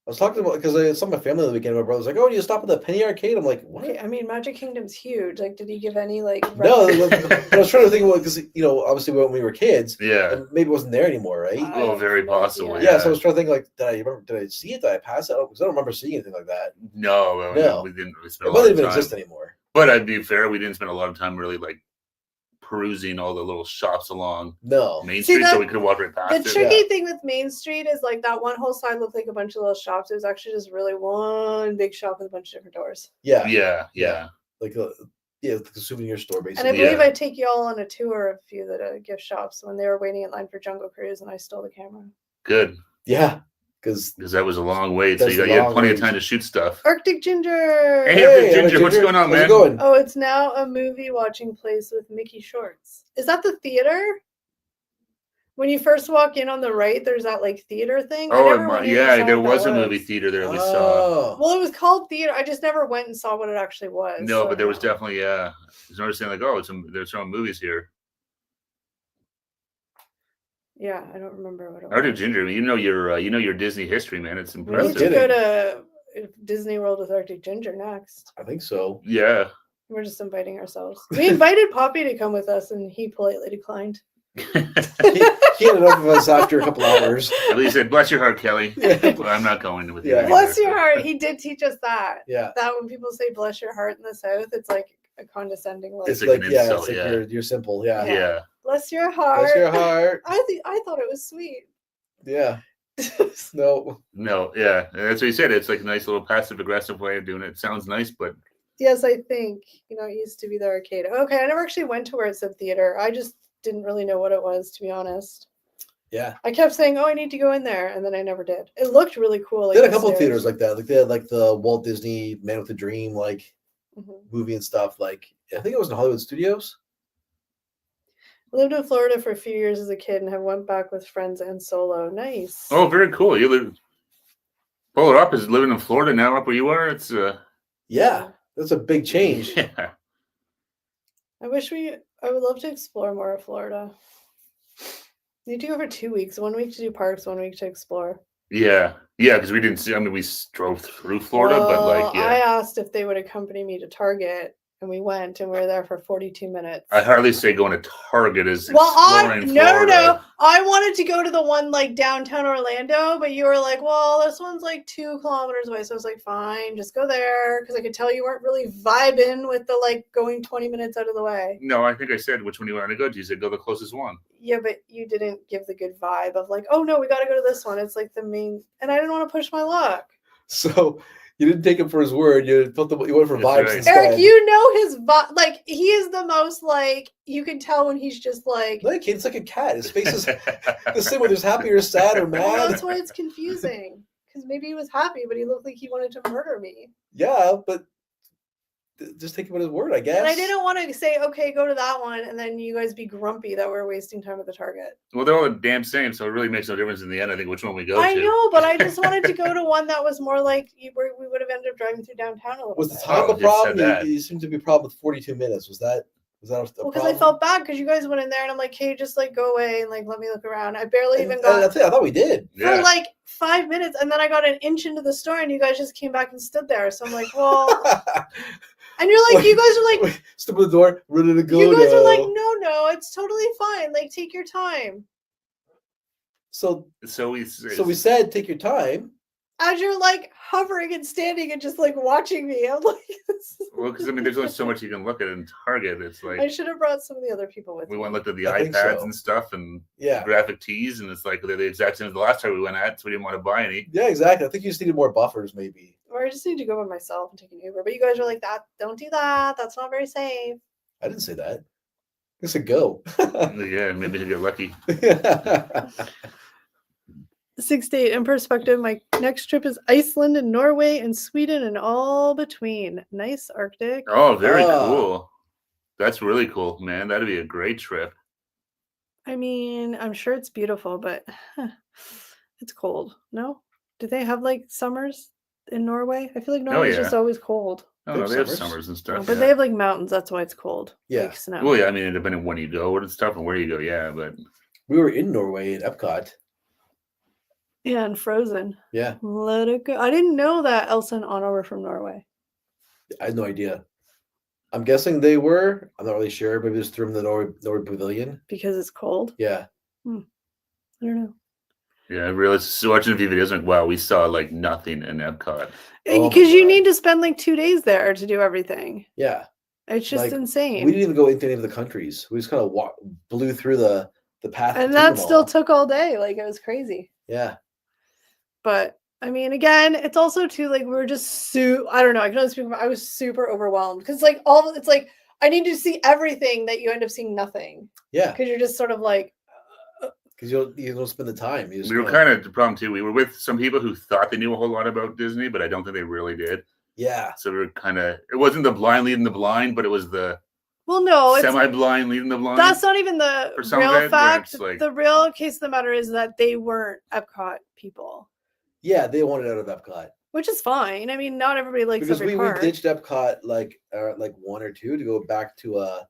I was talking about because I saw my family the weekend. My brother was like, "Oh, you stop at the Penny Arcade?" I'm like, "What?" Okay, I mean, Magic Kingdom's huge. Like, did he give any like? No, I was trying to think because obviously when we were kids, Yeah. and maybe it wasn't there anymore, right? Oh, very possibly. Yeah, so I was trying to think like, did I see it? Did I pass it? Because I don't remember seeing anything like that. No, we didn't really spend a lot It of doesn't even time. exist anymore. But I'd be fair, we didn't spend a lot of time really like perusing all the little shops along Main Street, so we could walk right past it. The tricky thing with Main Street is like that one whole side looked like a bunch of little shops. It was actually just really one big shop with a bunch of different doors. Yeah. Like the souvenir store, basically. And I believe I take you all on a tour of a few of the gift shops when they were waiting in line for Jungle Cruise, and I stole the camera. Good. Yeah. Because that was a long wait, so you had plenty of time to shoot stuff. Arctic Ginger. Hey, Ginger, what's going on, man? How's it going? Oh, it's now a movie watching place with Mickey Shorts. Is that the theater? When you first walk in on the right, there's that like theater thing. Oh, yeah, there was a movie theater there we saw. Well, it was called theater. I just never went and saw what it actually was. No, but there was definitely I was noticing like, they're showing movies here. Yeah, I don't remember what it was. Arctic Ginger, you know your Disney history, man. It's impressive. We need to go to Disney World with Arctic Ginger next. I think so. Yeah. We're just inviting ourselves. We invited Poppy to come with us, and he politely declined. he had enough of us after a couple hours. At least said, "Bless your heart, Kelly." Well, I'm not going with you. Yeah. Bless your heart. He did teach us that. Yeah. That when people say "bless your heart" in the South, it's like a condescending. It's like insult, you're simple. Yeah. Yeah. Bless your heart. Bless your heart. I thought it was sweet. Yeah. No. Yeah. And that's what he said. It's like a nice little passive aggressive way of doing it. It sounds nice, but yes, I think it used to be the arcade. Okay, I never actually went to where it said theater. I just didn't really know what it was, to be honest. Yeah. I kept saying, "Oh, I need to go in there," and then I never did. It looked really cool. They had a couple of theaters like that. Like they had like the Walt Disney Man with a Dream movie and stuff. Like I think it was in Hollywood Studios. I lived in Florida for a few years as a kid and have went back with friends and solo. Nice. Oh, very cool. You live Polar Up is living in Florida now, up where you are. It's yeah, that's a big change. Yeah. I would love to explore more of Florida. Need to go for 2 weeks. 1 week to do parks, 1 week to explore. Yeah, because we didn't see. I mean, we drove through Florida, but like, I asked if they would accompany me to Target, and we went, and we were there for 42 minutes. I hardly say going to Target is no. I wanted to go to the one like downtown Orlando, but you were like, well, this one's like 2 kilometers away. So I was like, fine, just go there, because I could tell you weren't really vibing with the like going 20 minutes out of the way. No, I think I said which one you wanted to go to. You said go the closest one. Yeah, but you didn't give the good vibe of like, oh no, we got to go to this one. It's like the main, and I didn't want to push my luck. So you didn't take him for his word. You went for vibes right. instead. Eric, you know his vibe. Like he is the most like you can tell when he's just like. No, kid's like a cat. His face is the same whether he's happy or sad or mad. Well, that's why it's confusing. Because maybe he was happy, but he looked like he wanted to murder me. Yeah, but just take him at his word, I guess. And I didn't want to say, okay, go to that one, and then you guys be grumpy that we're wasting time at the Target. Well, they're all the damn same, so it really makes no difference in the end. I think which one we go to. I know, but I just wanted to go to one that was more like where we would have ended up driving through downtown a little Was bit. the time a problem? You seemed to be a problem with 42 minutes. Was that a problem? Because I felt bad because you guys went in there and I'm like, hey, just like go away and like let me look around. I barely even got. That's it. I thought we did for like 5 minutes, and then I got an inch into the store, and you guys just came back and stood there. So I'm like, well, and you're like, you guys are like, step in the door, ready to go. You guys are like, no, it's totally fine. Like, take your time. So we said, take your time. As you're like hovering and standing and just like watching me, I'm like, well, because I mean, there's only so much you can look at in Target. It's like I should have brought some of the other people with me. We went and looked at the iPads and stuff, and graphic tees, and it's like they're the exact same as the last time we went at, so we didn't want to buy any. Yeah, exactly. I think you just needed more buffers, maybe. Or I just need to go by myself and take an Uber. But you guys are like, that. Don't do that. That's not very safe. I didn't say that. I said go. Yeah, maybe you get lucky. 6 to 8 in perspective. My next trip is Iceland and Norway and Sweden and all between. Nice Arctic. Oh, very cool. That's really cool, man. That'd be a great trip. I mean, I'm sure it's beautiful, but it's cold. No? Do they have like summers in Norway? I feel like Norway's just always cold. Oh, they have summers and stuff. But they have like mountains. That's why it's cold. Yeah. Like snow. Well, yeah. I mean, depending on when you go and stuff and where you go. Yeah, but we were in Norway at Epcot. Yeah, and Frozen. Yeah, Let it go. I didn't know that Elsa and Anna were from Norway. I had no idea. I'm guessing they were. I'm not really sure. Maybe just threw them in the Norway Pavilion. Because it's cold? Yeah. I don't know. Yeah, I realized so watching a few videos, like, wow, we saw like nothing in Epcot. Because you need to spend like 2 days there to do everything. Yeah. It's just insane. We didn't even go into any of the countries. We just kind of blew through the path. And that still took all day. Like, it was crazy. Yeah. But I mean, again, it's also too like we're just I don't know. I can only speak. I was super overwhelmed because like it's like I need to see everything that you end up seeing nothing. Yeah. Because you're just sort of like. Because you don't spend the time. We were kind of the problem too. We were with some people who thought they knew a whole lot about Disney, but I don't think they really did. Yeah. So we were kind of. It wasn't the blind leading the blind, but it was the. Well, no, semi-blind leading the blind. That's not even the real fact. Like, the real case of the matter is that they weren't Epcot people. Yeah, they wanted out of Epcot, which is fine. I mean, not everybody likes because every park. We ditched Epcot like 1 or 2 to go back to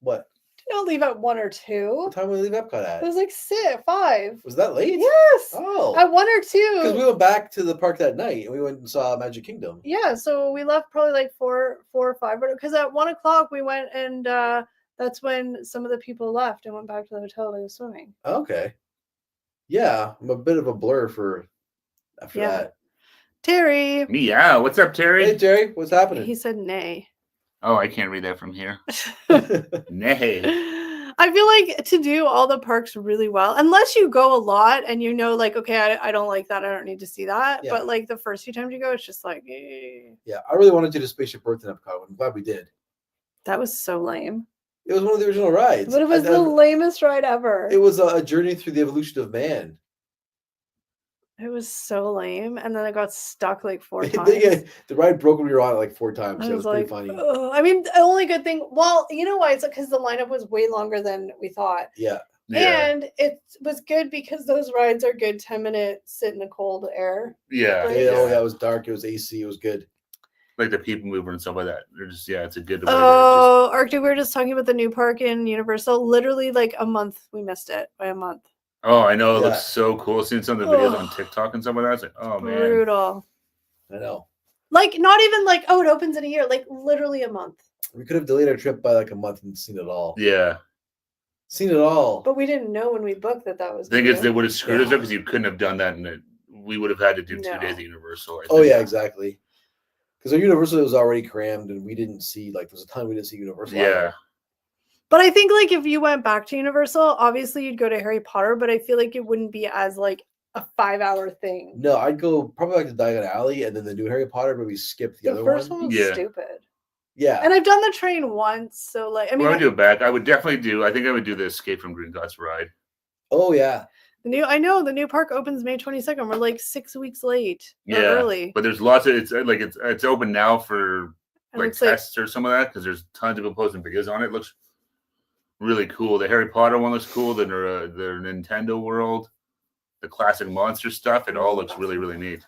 what? Did not leave at 1 or 2. What time did we leave Epcot at? It was like 5. Was that late? Yes. Oh, at 1 or 2. Because we went back to the park that night and we went and saw Magic Kingdom. Yeah, so we left probably like 4 or 5. Because at 1 o'clock we went and that's when some of the people left and went back to the hotel to go swimming. Okay. Yeah, I'm a bit of a blur after that. Terry. Meow. What's up, Terry? Hey, Terry. What's happening? He said nay. Oh, I can't read that from here. Nay. I feel like to do all the parks really well, unless you go a lot and you know, like, okay, I don't like that. I don't need to see that. Yeah. But like the first few times you go, it's just like, eh. Yeah, I really wanted to do Spaceship Earth in Epcot. I'm glad we did. That was so lame. It was one of the original rides. But it was the lamest ride ever. It was a journey through the evolution of man. It was so lame. And then I got stuck like 4 times. The ride broke when we were on it like 4 times. So it was like, pretty funny. I mean, the only good thing, well, you know why? It's because the lineup was way longer than we thought. Yeah. And it was good because those rides are good 10-minute sit in the cold air. Yeah. Like, Oh, yeah, it was dark. It was AC. It was good. Like the people mover and stuff like that. They're just, it's a good. Oh, Arctic, we were just talking about the new park in Universal. Literally, like a month, we missed it by a month. Oh, I know. It looks so cool. Seeing some of the videos on TikTok and stuff like that. It's like, oh, man. Brutal. I know. Like, not even like, oh, it opens in a year. Like, literally a month. We could have delayed our trip by like a month and seen it all. Yeah. Seen it all. But we didn't know when we booked that was. The thing is, they would have screwed us up because you couldn't have done that. And we would have had to do 2 days at Universal. Oh, yeah, exactly. Because our Universal was already crammed and we didn't see, like, there's a ton we didn't see Universal. Yeah. But I think, like, if you went back to Universal, obviously you'd go to Harry Potter, but I feel like it wouldn't be as, like, a 5-hour thing. No, I'd go probably back to Diagon Alley and then the new Harry Potter, but we skipped the other one. The first one was stupid. Yeah. And I've done the train once, so, like, I mean. I would do it back. I would definitely I think I would do the Escape from Gringotts ride. Oh, yeah. I know the new park opens May 22nd. We're like 6 weeks late. Yeah, early. But there's lots of it's open now for like tests or some of that because there's tons of people posting videos on it. It looks really cool. The Harry Potter one looks cool. The Nintendo World, the classic monster stuff. It all looks really, really neat.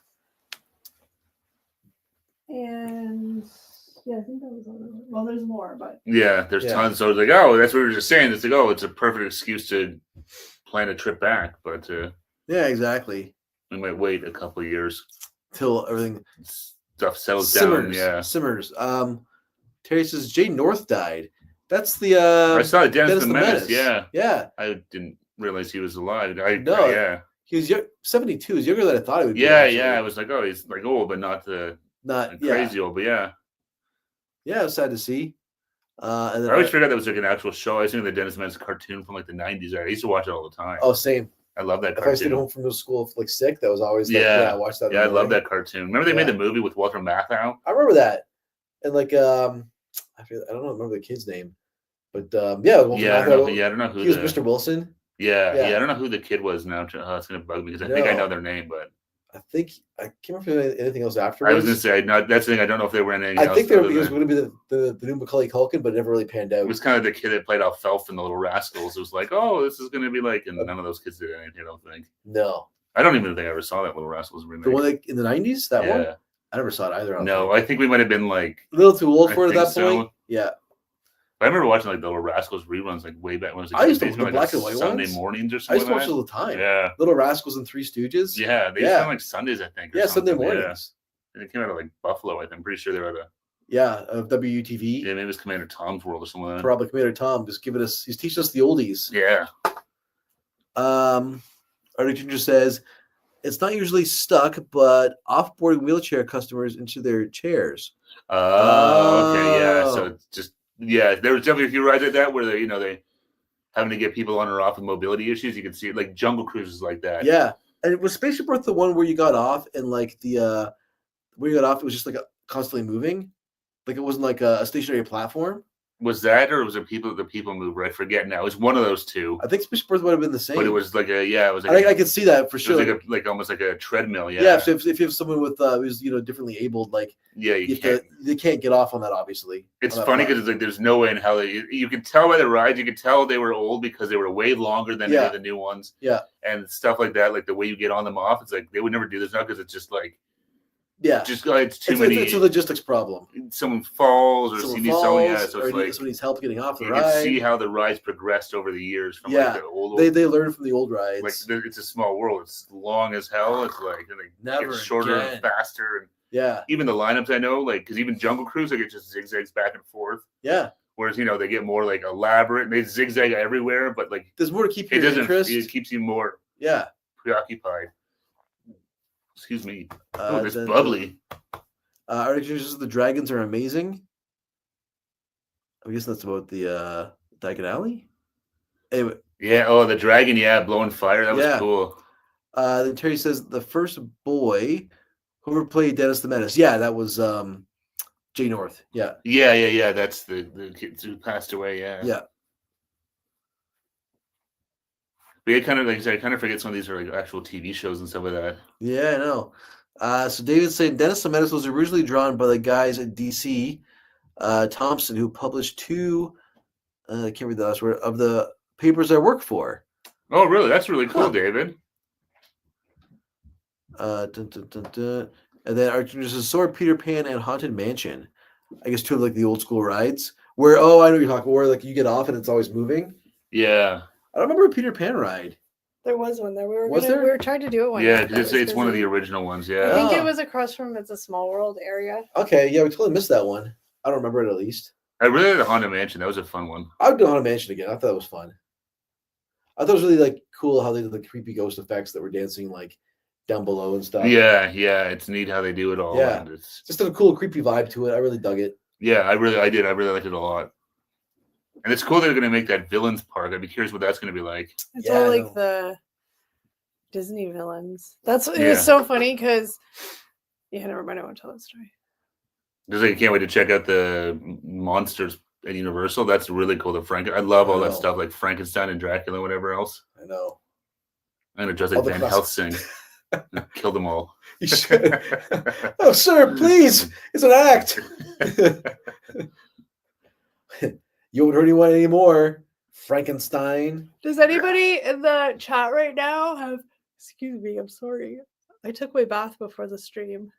And yeah, I think that was all. Well, there's more, but yeah, there's tons. So I was like, oh, that's what we were just saying. It's like, oh, it's a perfect excuse to plan a trip back, but yeah, exactly. We might wait a couple of years till everything stuff settles down. Yeah, simmers. Terry says Jay North died. That's the I saw Dennis the Menace. Yeah. I didn't realize he was alive. Yeah, he was 72. He's younger than I thought he would be. Yeah. I was like, oh, he's like old, but not crazy old. But yeah, it was sad to see. And then I always forgot that was like an actual show. I was thinking the Dennis Menace cartoon from like the 90s. I used to watch it all the time. Oh, same. I love that if cartoon. I stayed home from school like sick, that was always like, I watched that. Yeah, I love that cartoon. Remember they made the movie with Walter Matthau? I remember that. And like I don't remember the kid's name. But Walter Matthau. I don't know who he was Mr. Wilson. Yeah, I don't know who the kid was now. It's gonna bug me because I think I know their name, but I can't remember anything else afterwards. I was gonna say that's the thing. I don't know if they were in anything else. I think he was going to be the new Macaulay Culkin, but it never really panned out. It was kind of the kid that played Alfalfa in the Little Rascals. It was like, oh, this is going to be like, and none of those kids did anything. I don't think. No, I don't even think I ever saw that Little Rascals remake. The one in the 90s. That one. I never saw it either. I think we might have been like a little too old for it at that point. Yeah. I remember watching like the Little Rascals reruns like way back when I was a kid. I used to They used the be, black on and white Sunday ones. mornings or I something. used to watch it all the time. Yeah. Little Rascals and Three Stooges. Yeah, they used to be on like Sundays, I think. Or Yeah, Sunday something. mornings. Yeah. And it came out of like Buffalo, I think. I'm pretty sure they were at a of WUTV. maybe it was Commander Tom's World or something like that. Probably Commander Tom, just giving us. He's teaching us the oldies. Yeah. Arctic Ginger says it's not usually stuck, but off-boarding wheelchair customers into their chairs. Oh, okay, yeah. So it's just there was definitely a few rides like that where they having to get people on or off with mobility issues. You can see it like Jungle Cruises like that. Yeah, and it was Spaceship Earth the one where you got off and like the where you got off, it was just like constantly moving, like it wasn't like a stationary platform. Was that, or was it the people mover? I forget now. It was one of those two. I think Spaceship Earth would have been the same. But it was like it was like I could see that for sure. It was like almost like a treadmill. Yeah. Yeah. If you have someone with who's differently abled, like they can't get off on that. Obviously, it's funny because it's like there's no way in hell you can tell by the rides. You could tell they were old because they were way longer than any of the new ones. Yeah. And stuff like that, like the way you get on them off, it's like they would never do this now because it's just like. Yeah, it's too many. It's a logistics problem. Someone falls or someone so it's like someone needs help getting off the you ride. can see how the rides progressed over the years from like the old. They learn from the old rides. Like it's a small world. It's long as hell. It's like never gets shorter again. And faster. And even the lineups I know, like because even Jungle Cruise, like it just zigzags back and forth. Yeah. Whereas they get more like elaborate. And they zigzag everywhere, but like there's more to keep your interest. It keeps you more preoccupied. Excuse me. Oh, it's bubbly. Arctic Ginger says the dragons are amazing. I guess that's about the Diagon Alley. Anyway. Yeah. Oh, the dragon. Yeah, blowing fire. That was cool. Then Terry says the first boy, whoever played Dennis the Menace. Yeah, that was Jay North. Yeah. Yeah. That's the kid who passed away. Yeah. Yeah. But I kind of I kind of forget some of these are like actual TV shows and stuff like that. Yeah, I know. So David's saying Dennis the Menace was originally drawn by the guys at DC, Thompson, who published two. I can't read the last word of the papers I work for. Oh, really? That's really cool, David. And then Arctic says Sword, Peter Pan, and Haunted Mansion. I guess two of like the old school rides where I know what you're talking. Where like you get off and it's always moving. Yeah. I don't remember a Peter Pan ride. There was one there. We Was there? We were trying to do it one. Yeah, it's one of the original ones. Yeah. I think it was across from It's a Small World area. Okay, yeah, we totally missed that one. I don't remember it at least. I really like the Haunted Mansion. That was a fun one. I would do Haunted Mansion again. I thought that was fun. I thought it was really like cool how they did the creepy ghost effects that were dancing like down below and stuff. Yeah, it's neat how they do it all. Yeah, and it's just a cool creepy vibe to it. I really dug it. Yeah, I really liked it a lot. And it's cool they're going to make that villains park. I'd be curious what that's going to be like. It's all like the Disney villains. It was so funny because never mind. I won't tell that story. Just like, I can't wait to check out the monsters at Universal. That's really cool. I love all that stuff like Frankenstein and Dracula and whatever else. I know. I'm going to dress like Van Helsing and kill them all. You should. Oh, sir, please. It's an act. You won't hurt anyone anymore. Frankenstein. Does anybody in the chat right now have... Excuse me, I'm sorry. I took my bath before the stream.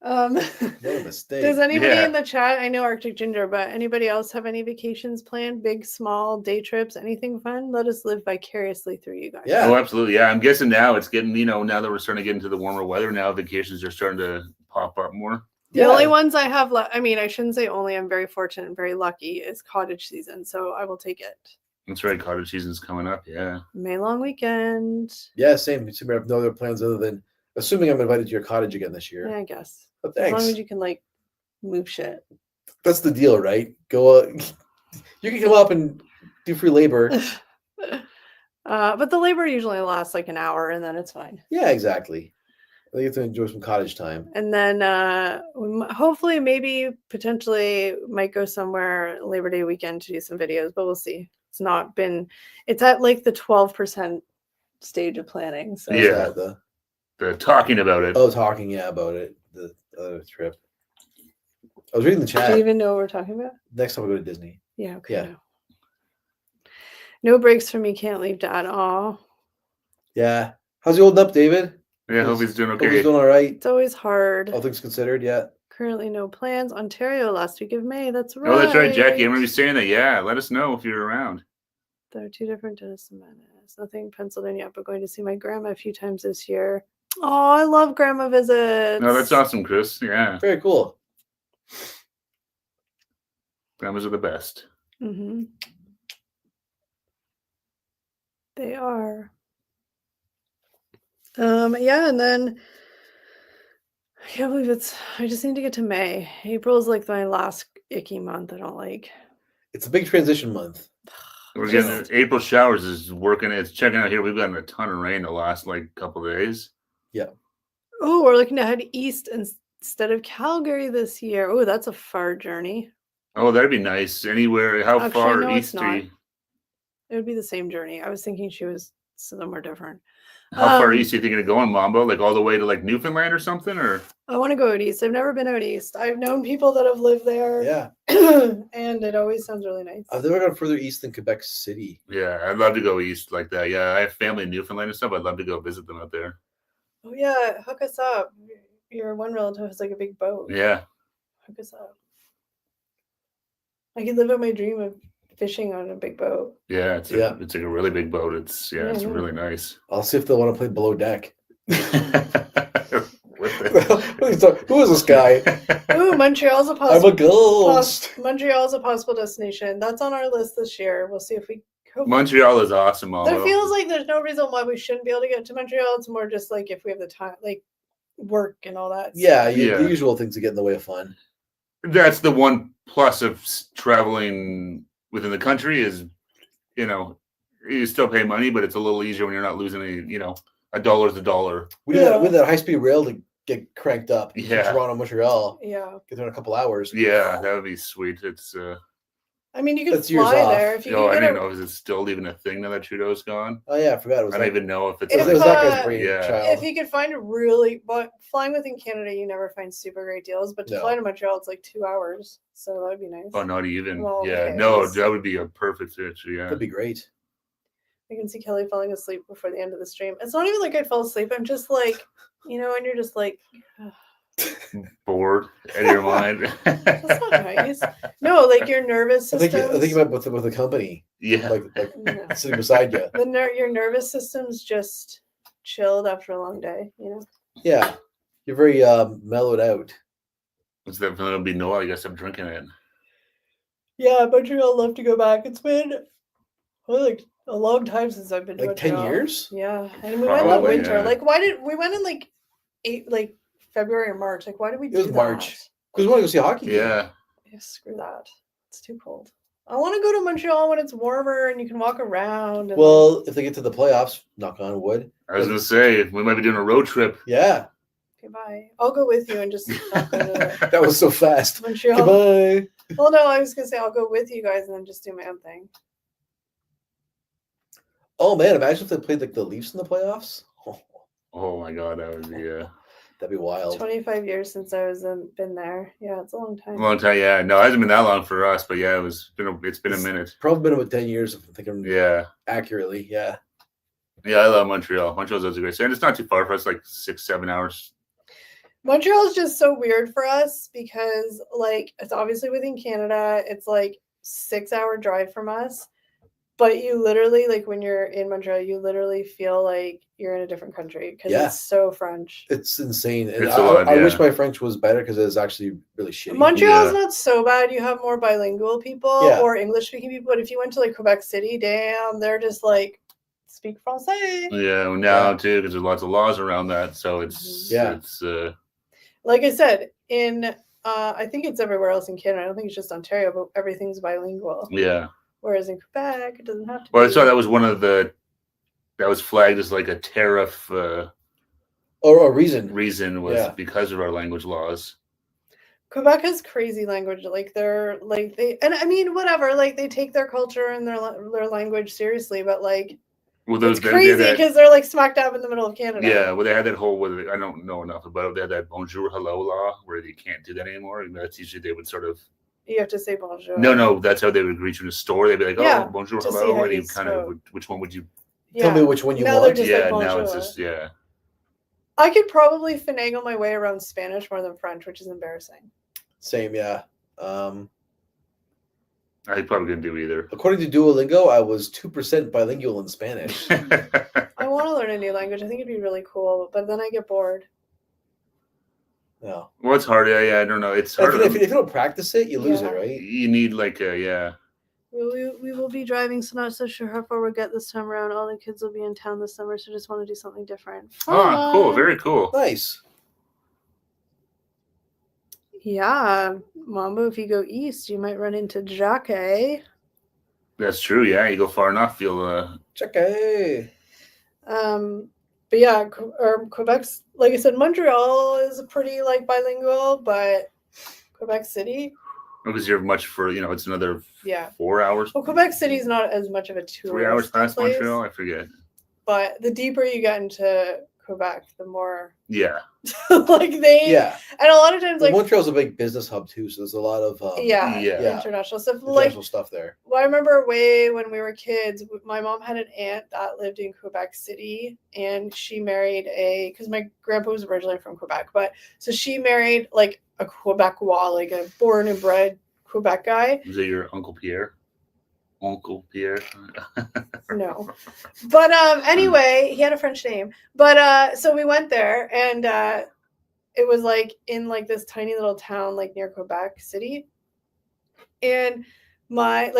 What a mistake. Does anybody in the chat, I know Arctic Ginger, but anybody else have any vacations planned? Big, small, day trips, anything fun? Let us live vicariously through you guys. Yeah. Oh, absolutely. Yeah, I'm guessing now it's getting, now that we're starting to get into the warmer weather, now vacations are starting to pop up more. The only ones I have left, I shouldn't say only, I'm very fortunate and very lucky, is cottage season. So I will take it. That's right. Cottage season's coming up. Yeah. May long weekend. Yeah, same. I have no other plans other than assuming I'm invited to your cottage again this year. Yeah, I guess. But thanks. As long as you can move shit. That's the deal, right? Go. You can come up and do free labor. But the labor usually lasts like an hour and then it's fine. Yeah, exactly. I get to enjoy some cottage time. And then hopefully, potentially might go somewhere Labor Day weekend to do some videos, but we'll see. It's at like the 12% stage of planning. So yeah, the talking about it. Oh, talking, about it. The other trip. I was reading the chat. Do you even know what we're talking about? Next time we go to Disney. Yeah, okay. Yeah. No breaks for me, can't leave Dad. Aw. Yeah. How's he holding up, David? Yeah, I hope he's doing okay. Hope he's doing all right. It's always hard. All things considered, yeah. Currently no plans. Ontario last week of May. That's right. Oh, that's right, Jackie. I remember you saying that. Yeah, let us know if you're around. There are 2 different Dennis and Menace. Nothing Pennsylvania, but going to see my grandma a few times this year. Oh, I love grandma visits. No, that's awesome, Chris. Yeah. Very cool. Grandmas are the best. Mm-hmm. They are. Yeah, and then I can't believe I just need to get to May. April is like my last icky month. I don't like. It's a big transition month. We're getting April showers is working. It's checking out here. We've gotten a ton of rain the last like couple of days. Yeah. Oh, we're looking to head east instead of Calgary this year. Oh, that's a far journey. Oh, that'd be nice. Anywhere? How Actually, far no, it's east are not. you? It would be the same journey. I was thinking she was somewhere different. How far east are you thinking of going, Mambo? Like all the way to like Newfoundland or something? Or I want to go out east. I've never been out east. I've known people that have lived there. Yeah. And it always sounds really nice. I've never gone further east than Quebec City. yeah, I'd love to go east like that. Yeah, I have family in Newfoundland and stuff. I'd love to go visit them out there. Oh yeah, hook us up. Your one relative has like a big boat. Yeah. Hook us up. I could live out my dream of fishing on a big boat. Yeah, it's like a really big boat. It's it's really nice. I'll see if they want to play below deck. Who Who is this guy? Ooh, Montreal's a I'm possible. a ghost. Montreal's a possible destination. That's on our list this year. We'll see if we. Montreal is awesome. There feels like there's no reason why we shouldn't be able to get to Montreal. It's more just like if we have the time, like work and all that. Yeah, the usual things that get in the way of fun. That's the one plus of traveling within the country is, you still pay money, but it's a little easier when you're not losing any, a dollar's a dollar. We did that high-speed rail to get cranked up. Yeah. From Toronto, Montreal. Yeah. Get there in a couple hours. Yeah, that would be sweet. It's I mean, you could fly there if you. I didn't know. Is it still even a thing now that Trudeau's gone? Oh yeah, I forgot. It was I don't even know if it's. It was that guy's brain child. If you could find but flying within Canada, you never find super great deals. But to fly to Montreal, it's like 2 hours, so that would be nice. Oh, not even. Well, yeah, okay, no, that would be a perfect fit. Yeah, that'd be great. I can see Kelly falling asleep before the end of the stream. It's not even like I'd fall asleep. I'm just like, and you're just like. Bored out of your mind. That's not nice. No, like your nervous system. I think about with the company. Yeah. Like sitting beside you. Your nervous system's just chilled after a long day, Yeah. You're very mellowed out. It's definitely be no, I guess I'm drinking it. Yeah, Montreal, I'd love to go back. It's been like a long time since I've been to Montreal. 10 years? Yeah. And we went in the winter. Yeah. Like we went in February or March. Like, why did we do that? It was March. Because we want to go see hockey. Yeah. Screw that. It's too cold. I want to go to Montreal when it's warmer and you can walk around. Well, if they get to the playoffs, knock on wood. I was going to say, we might be doing a road trip. Yeah. Okay, bye. I'll go with you and just not go to that was so fast. Montreal. Goodbye. Well, no, I was going to say I'll go with you guys and then just do my own thing. Oh, man. Imagine if they played the Leafs in the playoffs. Oh, my God. That would be... That'd be wild. 25 years since I been there. Yeah, it's a long time. Long time, yeah. No, it hasn't been that long for us, but yeah, it's been a minute. Probably been about 10 years, if I'm thinking accurately. Yeah. Yeah, I love Montreal. Montreal's a great city. And it's not too far for us, like 6-7 hours. Montreal is just so weird for us because, it's obviously within Canada. It's 6-hour drive from us. But you literally, when you're in Montreal, you literally feel like you're in a different country because it's so French. It's insane. And I wish my French was better because it's actually really shitty. Montreal's not so bad. You have more bilingual people or English-speaking people. But if you went to, Quebec City, damn, they're just speak Francais. Yeah, now, too, because there's lots of laws around that. So it's, like I said, I think it's everywhere else in Canada. I don't think it's just Ontario, but everything's bilingual. Yeah. Whereas in Quebec, it doesn't have to. Well, I saw that was one of that was flagged as a tariff. Or a reason. Reason was because of our language laws. Quebec has crazy language. They're whatever. They take their culture and their language seriously, but it's crazy because they're smack dab in the middle of Canada. Yeah, well, they had that whole. I don't know enough about it. They had that bonjour hello law where you can't do that anymore. And that's usually they would sort of. You have to say bonjour. No, that's how they would greet you in a store. They'd be like, "Oh, bonjour, hello," and you kind of, which one would you? Tell me which one you want. Want. Just now it's just I could probably finagle my way around Spanish more than French, which is embarrassing. Same, yeah. I probably couldn't do either. According to Duolingo, I was 2% bilingual in Spanish. I want to learn a new language. I think it'd be really cool, but then I get bored. No. Well, it's hard. Yeah, I don't know. It's hard. If you don't practice it, you lose it, right? You need like a, yeah. We will be driving, so not so sure how far we'll get this time around. All the kids will be in town this summer, so just want to do something different. Oh, cool. Very cool. Nice. Yeah. Mambo, if you go east, you might run into Jacques. That's true. Yeah, you go far enough, you'll... Jacques. But yeah, Quebec's, like I said, Montreal is pretty like bilingual, but Quebec City... Because you're much for, it's another 4 hours. Well, Quebec City is not as much of a tourist 3 hours past place, Montreal, I forget. But the deeper you get into Quebec, the more like and a lot of times like Montreal's a big business hub too, so there's a lot of international stuff. International stuff there. Well, I remember way when we were kids, my mom had an aunt that lived in Quebec City, and she married because my grandpa was originally from Quebec, but so she married like a Quebecois, like a born and bred Quebec guy. Was it your Uncle Pierre? Uncle Pierre? No. But anyway, he had a French name. But so we went there, and it was like in like this tiny little town like near Quebec City. And my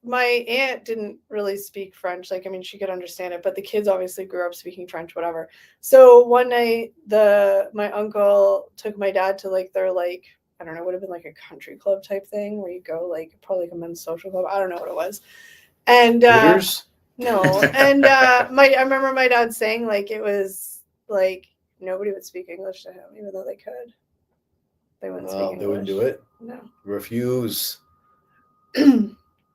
aunt didn't really speak French. Like, I mean, she could understand it, but the kids obviously grew up speaking French, whatever. So one night my uncle took my dad to like their like, I don't know, would have been like a country club type thing where you go like probably like a men's social club. I don't know what it was. And no. And I remember my dad saying like it was like nobody would speak English to him, even though they could. They wouldn't speak English. They wouldn't do it? No. Refuse.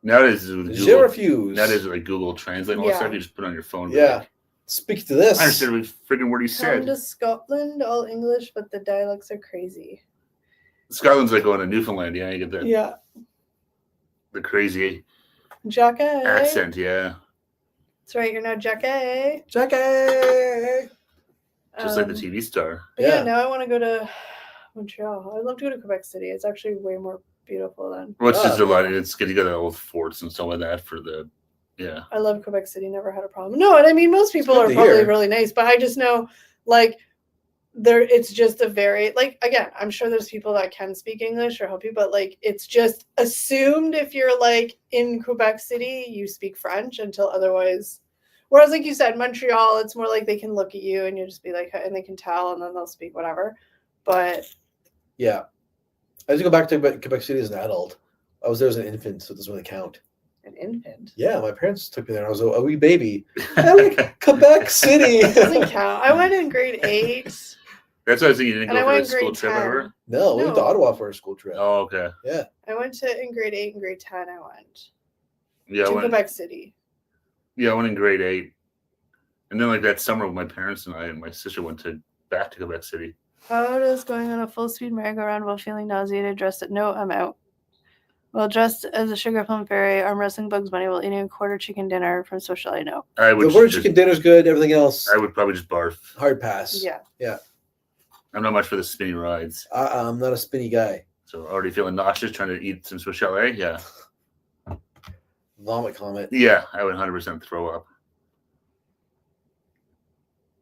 Nowadays, refuse. Nowadays, like Google Translate and all that stuff, you just put on your phone. Like, speak to this. I understood every freaking word he said. Come to Scotland, all English, but the dialects are crazy. Scotland's like going to Newfoundland, yeah. You get that. Yeah. The crazy Jacques accent, yeah. That's right. You're now Jacques. Jacques. Just like the TV star. Yeah. Now I want to go to Montreal. I'd love to go to Quebec City. It's actually way more beautiful than. Well, it's just a lot. It's good. You got the old forts and stuff like that for the. Yeah. I love Quebec City. Never had a problem. No, and I mean most people are probably really nice, but I just know like. It's just a very like again, I'm sure there's people that can speak English or help you, but like it's just assumed if you're like in Quebec City, you speak French until otherwise. Whereas like you said, Montreal, it's more like they can look at you and you just be like, and they can tell and then they'll speak whatever. But yeah, I used to go back to Quebec City as an adult. I was there as an infant, so it doesn't really count. An infant? Yeah, my parents took me there. I was a wee baby. I like Quebec City. It doesn't count. I went in grade 8. That's what I was thinking. You didn't go for a school trip ever? No, we went to Ottawa for a school trip. Oh, okay. Yeah. I went in grade 8 and grade 10. I went. Yeah, to Quebec City. Yeah, I went in grade 8. And then like that summer, my parents and I and my sister went back to Quebec City. How does going on a full-speed merry-go-round while feeling nauseated, no, I'm out. Well, dressed as a sugar plum fairy, arm wrestling Bugs Bunny while eating a quarter chicken dinner from Social I Know. The quarter chicken dinner's good. Everything else, I would probably just barf. Hard pass. Yeah. Yeah. I'm not much for the spinny rides. I'm not a spinny guy. So already feeling nauseous, trying to eat some Swiss chalet. Yeah. Vomit comment. Yeah, I would 100% throw up.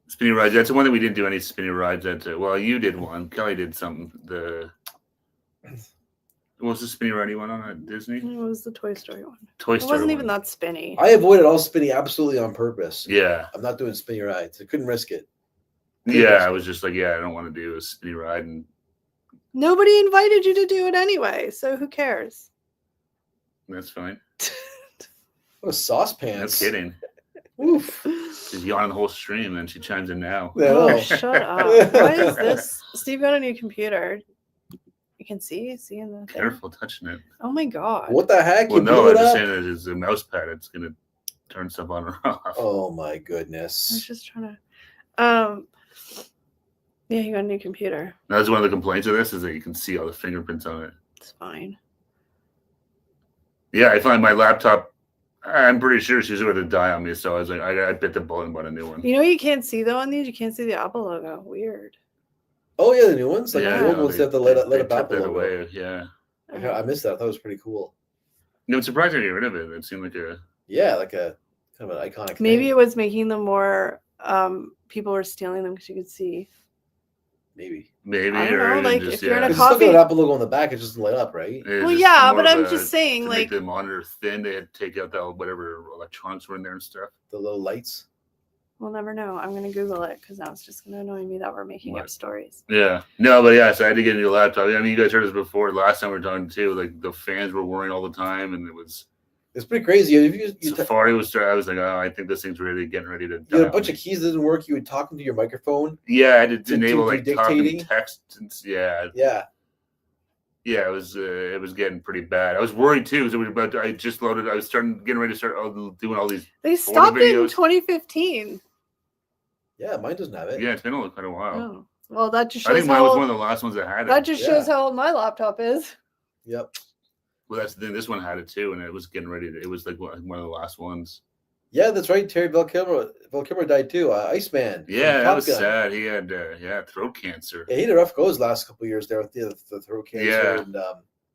Spinny rides. That's the one that we didn't do any spinny rides at. Well, you did one. Kelly did something. What was the spinny ride you went on at Disney? It was the Toy Story one. Toy Story. It wasn't even that spinny. I avoided all spinny absolutely on purpose. Yeah. I'm not doing spinny rides. I couldn't risk it. I was just like, I don't want to do a spinny ride. And nobody invited you to do it anyway, so who cares? That's fine. What a saucepans. No kidding. Oof. She's yawning the whole stream, and she chimes in now. Oh, shut up. Why is this? Steve got a new computer. You can see in the thing. Careful touching it. Oh my god. What the heck? Well, no, I'm just saying that it's a mouse pad. It's going to turn stuff on or off. Oh my goodness. I was just trying to... Yeah, he got a new computer. That's one of the complaints of this is that you can see all the fingerprints on it. It's fine. Yeah, I find my laptop I'm pretty sure she's going to die on me, so I was like, I bit the bullet and bought a new one. You know, you can't see though on these. You can't see the Apple logo. Weird. Oh yeah, the new ones. Like Yeah, the old ones, they have to let they a took Apple that logo. away. Yeah. I missed that. I thought it was pretty cool. No, I'm surprised they get rid of it. It seemed like a like a kind of an iconic. Maybe thing. it was making them more. People were stealing them because you could see. Maybe. I don't know, like, just, if you're in a Because it's still coffee- got an Apple logo on the back. It just light up, right? Well, yeah, but I'm just saying, to like, make the monitor thin, they had to take out that whatever electronics were in there and stuff. The little lights. we'll never know. I'm gonna Google it because now it's just gonna annoy me that we're making What? up stories. Yeah, no, but yeah, so I had to get a new laptop. I mean, you guys heard this before. Last time we were talking too, like the fans were whirring all the time, and it's pretty crazy. If you Safari was. I was like, oh, I think this thing's really getting ready to. You had a bunch of keys that didn't work. You would talk into your microphone. Yeah, I had to enable like dictating. talking text. And, yeah, it was getting pretty bad. I was worried too. So I just loaded. I was getting ready to start doing all these. They stopped it in videos. 2015. Yeah, quite doesn't have it. Yeah, it's been quite a while. Oh. Well, that just I shows think mine how was old, one of the last ones that had it. that just shows how old my laptop is. Yep. Well, that's the thing. This one had it too, and it was getting ready to. It was like one of the last ones. Yeah, that's right. Terry Belkilmer died too. Iceman. Yeah, that was sad. He had throat cancer. Yeah, he had a rough go his last couple of years there with the throat cancer. Yeah. And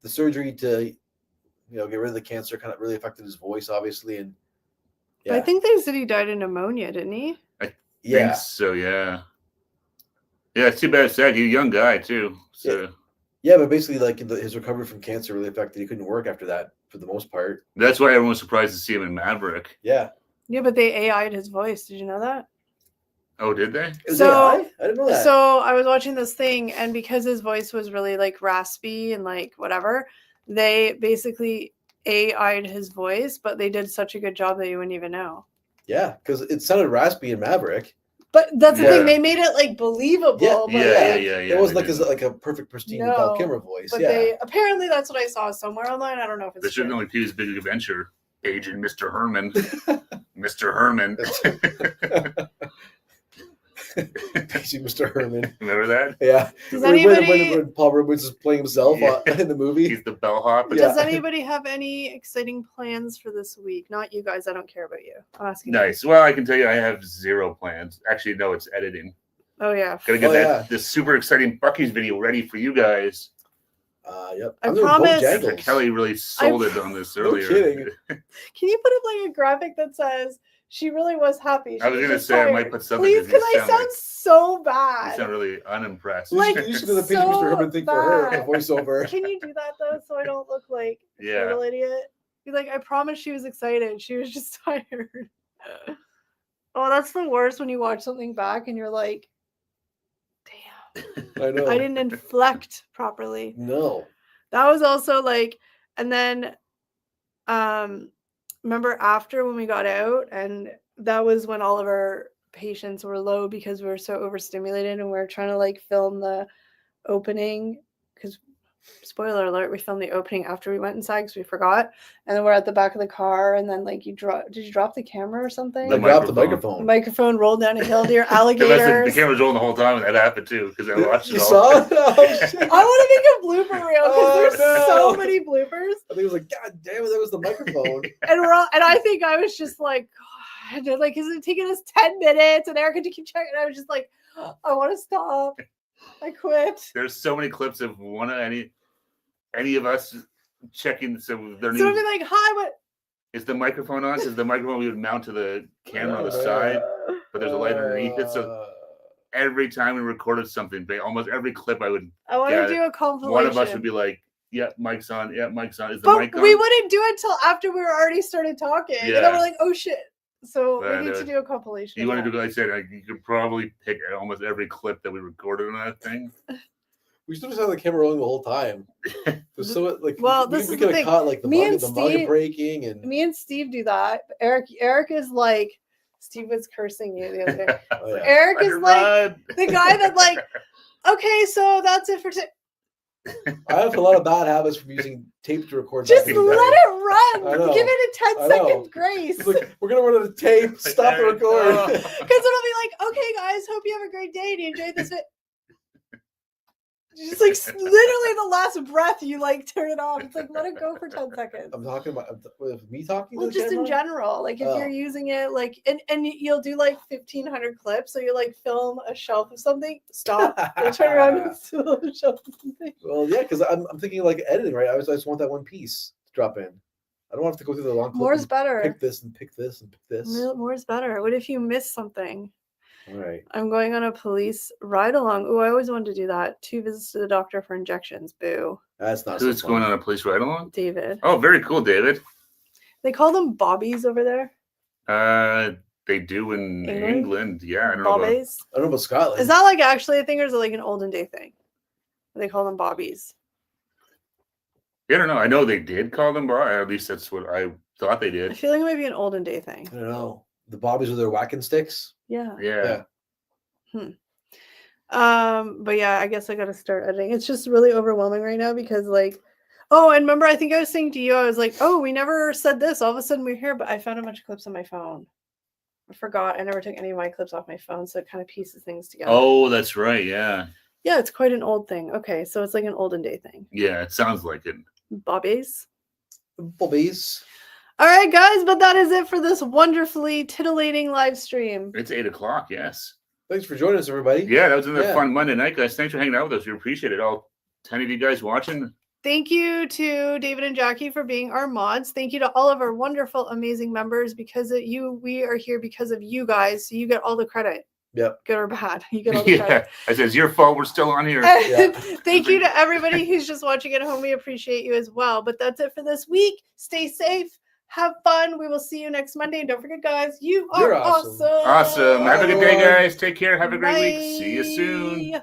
the surgery to get rid of the cancer kind of really affected his voice, obviously. And But I think they said he died of pneumonia, didn't he? I think so. Yeah. Yeah, it's too bad. It's sad. He's a young guy too. So. Yeah, but basically, like his recovery from cancer really affected. He couldn't work after that for the most part. That's why everyone was surprised to see him in Maverick. Yeah. Yeah, but they AI'd his voice. Did you know that? Oh, did they? I didn't know that. So I was watching this thing, and because his voice was really like raspy and like whatever, they basically AI'd his voice, but they did such a good job that you wouldn't even know. Yeah, because it sounded raspy in Maverick. But that's the thing; they made it like believable. Yeah, but It wasn't like a perfect pristine Val Kilmer voice. But they apparently that's what I saw somewhere online. I don't know if it's. They shouldn't only Pete's Big Adventure. Agent Mr. Herman. Mr. Herman. Mr. Herman. Remember that? Yeah. Does anybody... when Paul Rubens is playing himself in the movie. He's the bellhop. Does anybody have any exciting plans for this week? Not you guys. I don't care about you. I'm asking. Nice. Well, I can tell you I have zero plans. Actually, no, it's editing. Oh, yeah. Gotta get this super exciting Buc-ee's video ready for you guys. Yep. I promise. Kelly really sold it on this earlier. No kidding. Can you put up like a graphic that says she really was happy? I was gonna say tired. I might put something. Please, because I sound so bad. You sound really unimpressed. Like you should do the Picture Mr. Herman thing for her, the voiceover. Can you do that though, so I don't look like a total idiot? Be like, I promise she was excited. She was just tired. Oh, that's the worst when you watch something back and you're like, damn. I know. I didn't inflect properly. No. That was also like, and then remember after when we got out, and that was when all of our patients were low because we were so overstimulated and we were trying to like film the opening because spoiler alert, we filmed the opening after we went inside because we forgot, and then we're at the back of the car, and then like did you drop the camera or something? I dropped the microphone. The microphone rolled down a hill near alligators. The camera's rolling the whole time, and that happened too because I watched it all. You saw it? Oh, shit. I want to make a blooper reel because there's so many bloopers. I think it was like, God damn it, that was the microphone. and I think I was just like, God, like, is it taking us 10 minutes? And Erica to keep checking. And I was just like, I want to stop. I quit. There's so many clips of any of us checking. So they're so I'd be like, hi, what? Is the microphone on? Because the microphone we would mount to the camera on the side, but there's a light underneath it. So every time we recorded something, almost every clip I want to do a compilation. One of us would be like, yeah, mic's on. Yeah, mic's on. Is the but mic on? We wouldn't do it till after we were already started talking. Yeah. And then we're like, oh shit. So we need to do a compilation. You want to do, like I said, you could probably pick almost every clip that we recorded on that thing. We still just have the camera rolling the whole time. So like, well, we could have caught like the mug breaking, and me and Steve do that. Eric is like, Steve was cursing you the other day. Oh, yeah. Eric is like the guy that like, okay, so that's it for today. I have a lot of bad habits from using tape to record. Just let it run. Give it a 10-second grace. It's like, we're gonna run out of tape. Stop the record. Because it'll be like, okay, guys, hope you have a great day. Do you enjoy this? Just like literally the last breath, you like turn it off. It's like let it go for 10 seconds. I'm talking about with me talking. Well, to the just in camera? general, like if you're using it, like and you'll do like 1,500 clips, so you like film a shelf of something, stop, and turn around and film a shelf of something. Well, yeah, because I'm thinking like editing, right? I just want that one piece to drop in. I don't have to go through the long clip. More's better. Pick this and pick this and pick this. More's better. What if you miss something? All right. I'm going on a police ride along. Oh, I always wanted to do that. 2 visits to the doctor for injections. Boo. That's not Who's so going on a police ride along? David. Oh, very cool, David. They call them bobbies over there. They do in England. Yeah, I don't Bobbies. I don't know about Scotland. Is that like actually a thing, or is it like an olden day thing? They call them bobbies. Yeah, I don't know. I know they did call them bar. At least that's what I thought they I did. feel like it might be an olden day thing. I don't know. The bobbies with their whacking sticks. Yeah. Yeah. But yeah, I guess I gotta start editing. It's just really overwhelming right now because like, oh, and remember, I think I was saying to you, I was like, oh, we never said this. All of a sudden we're here, but I found a bunch of clips on my phone. I forgot. I never took any of my clips off my phone, so it kind of pieces things together. Oh, that's right. Yeah. Yeah, it's quite an old thing. Okay, so it's like an olden day thing. Yeah, it sounds like it. Bobbies. Bobbies. All right, guys, but that is it for this wonderfully titillating live stream. It's 8:00. Yes. Thanks for joining us, everybody. Yeah, that was another fun Monday night, guys. Thanks for hanging out with us. We appreciate it. All 10 of you guys watching. Thank you to David and Jackie for being our mods. Thank you to all of our wonderful, amazing members. Because of you, we are here because of you guys. So you get all the credit. Yep. Good or bad. You get all the credit. I said, it's your fault. We're still on here. Thank you to everybody who's just watching at home. We appreciate you as well. But that's it for this week. Stay safe. Have fun. We will see you next Monday. And don't forget, guys, you're awesome. Awesome. Have a good day, guys. Take care. Have a great Bye. week. See you soon.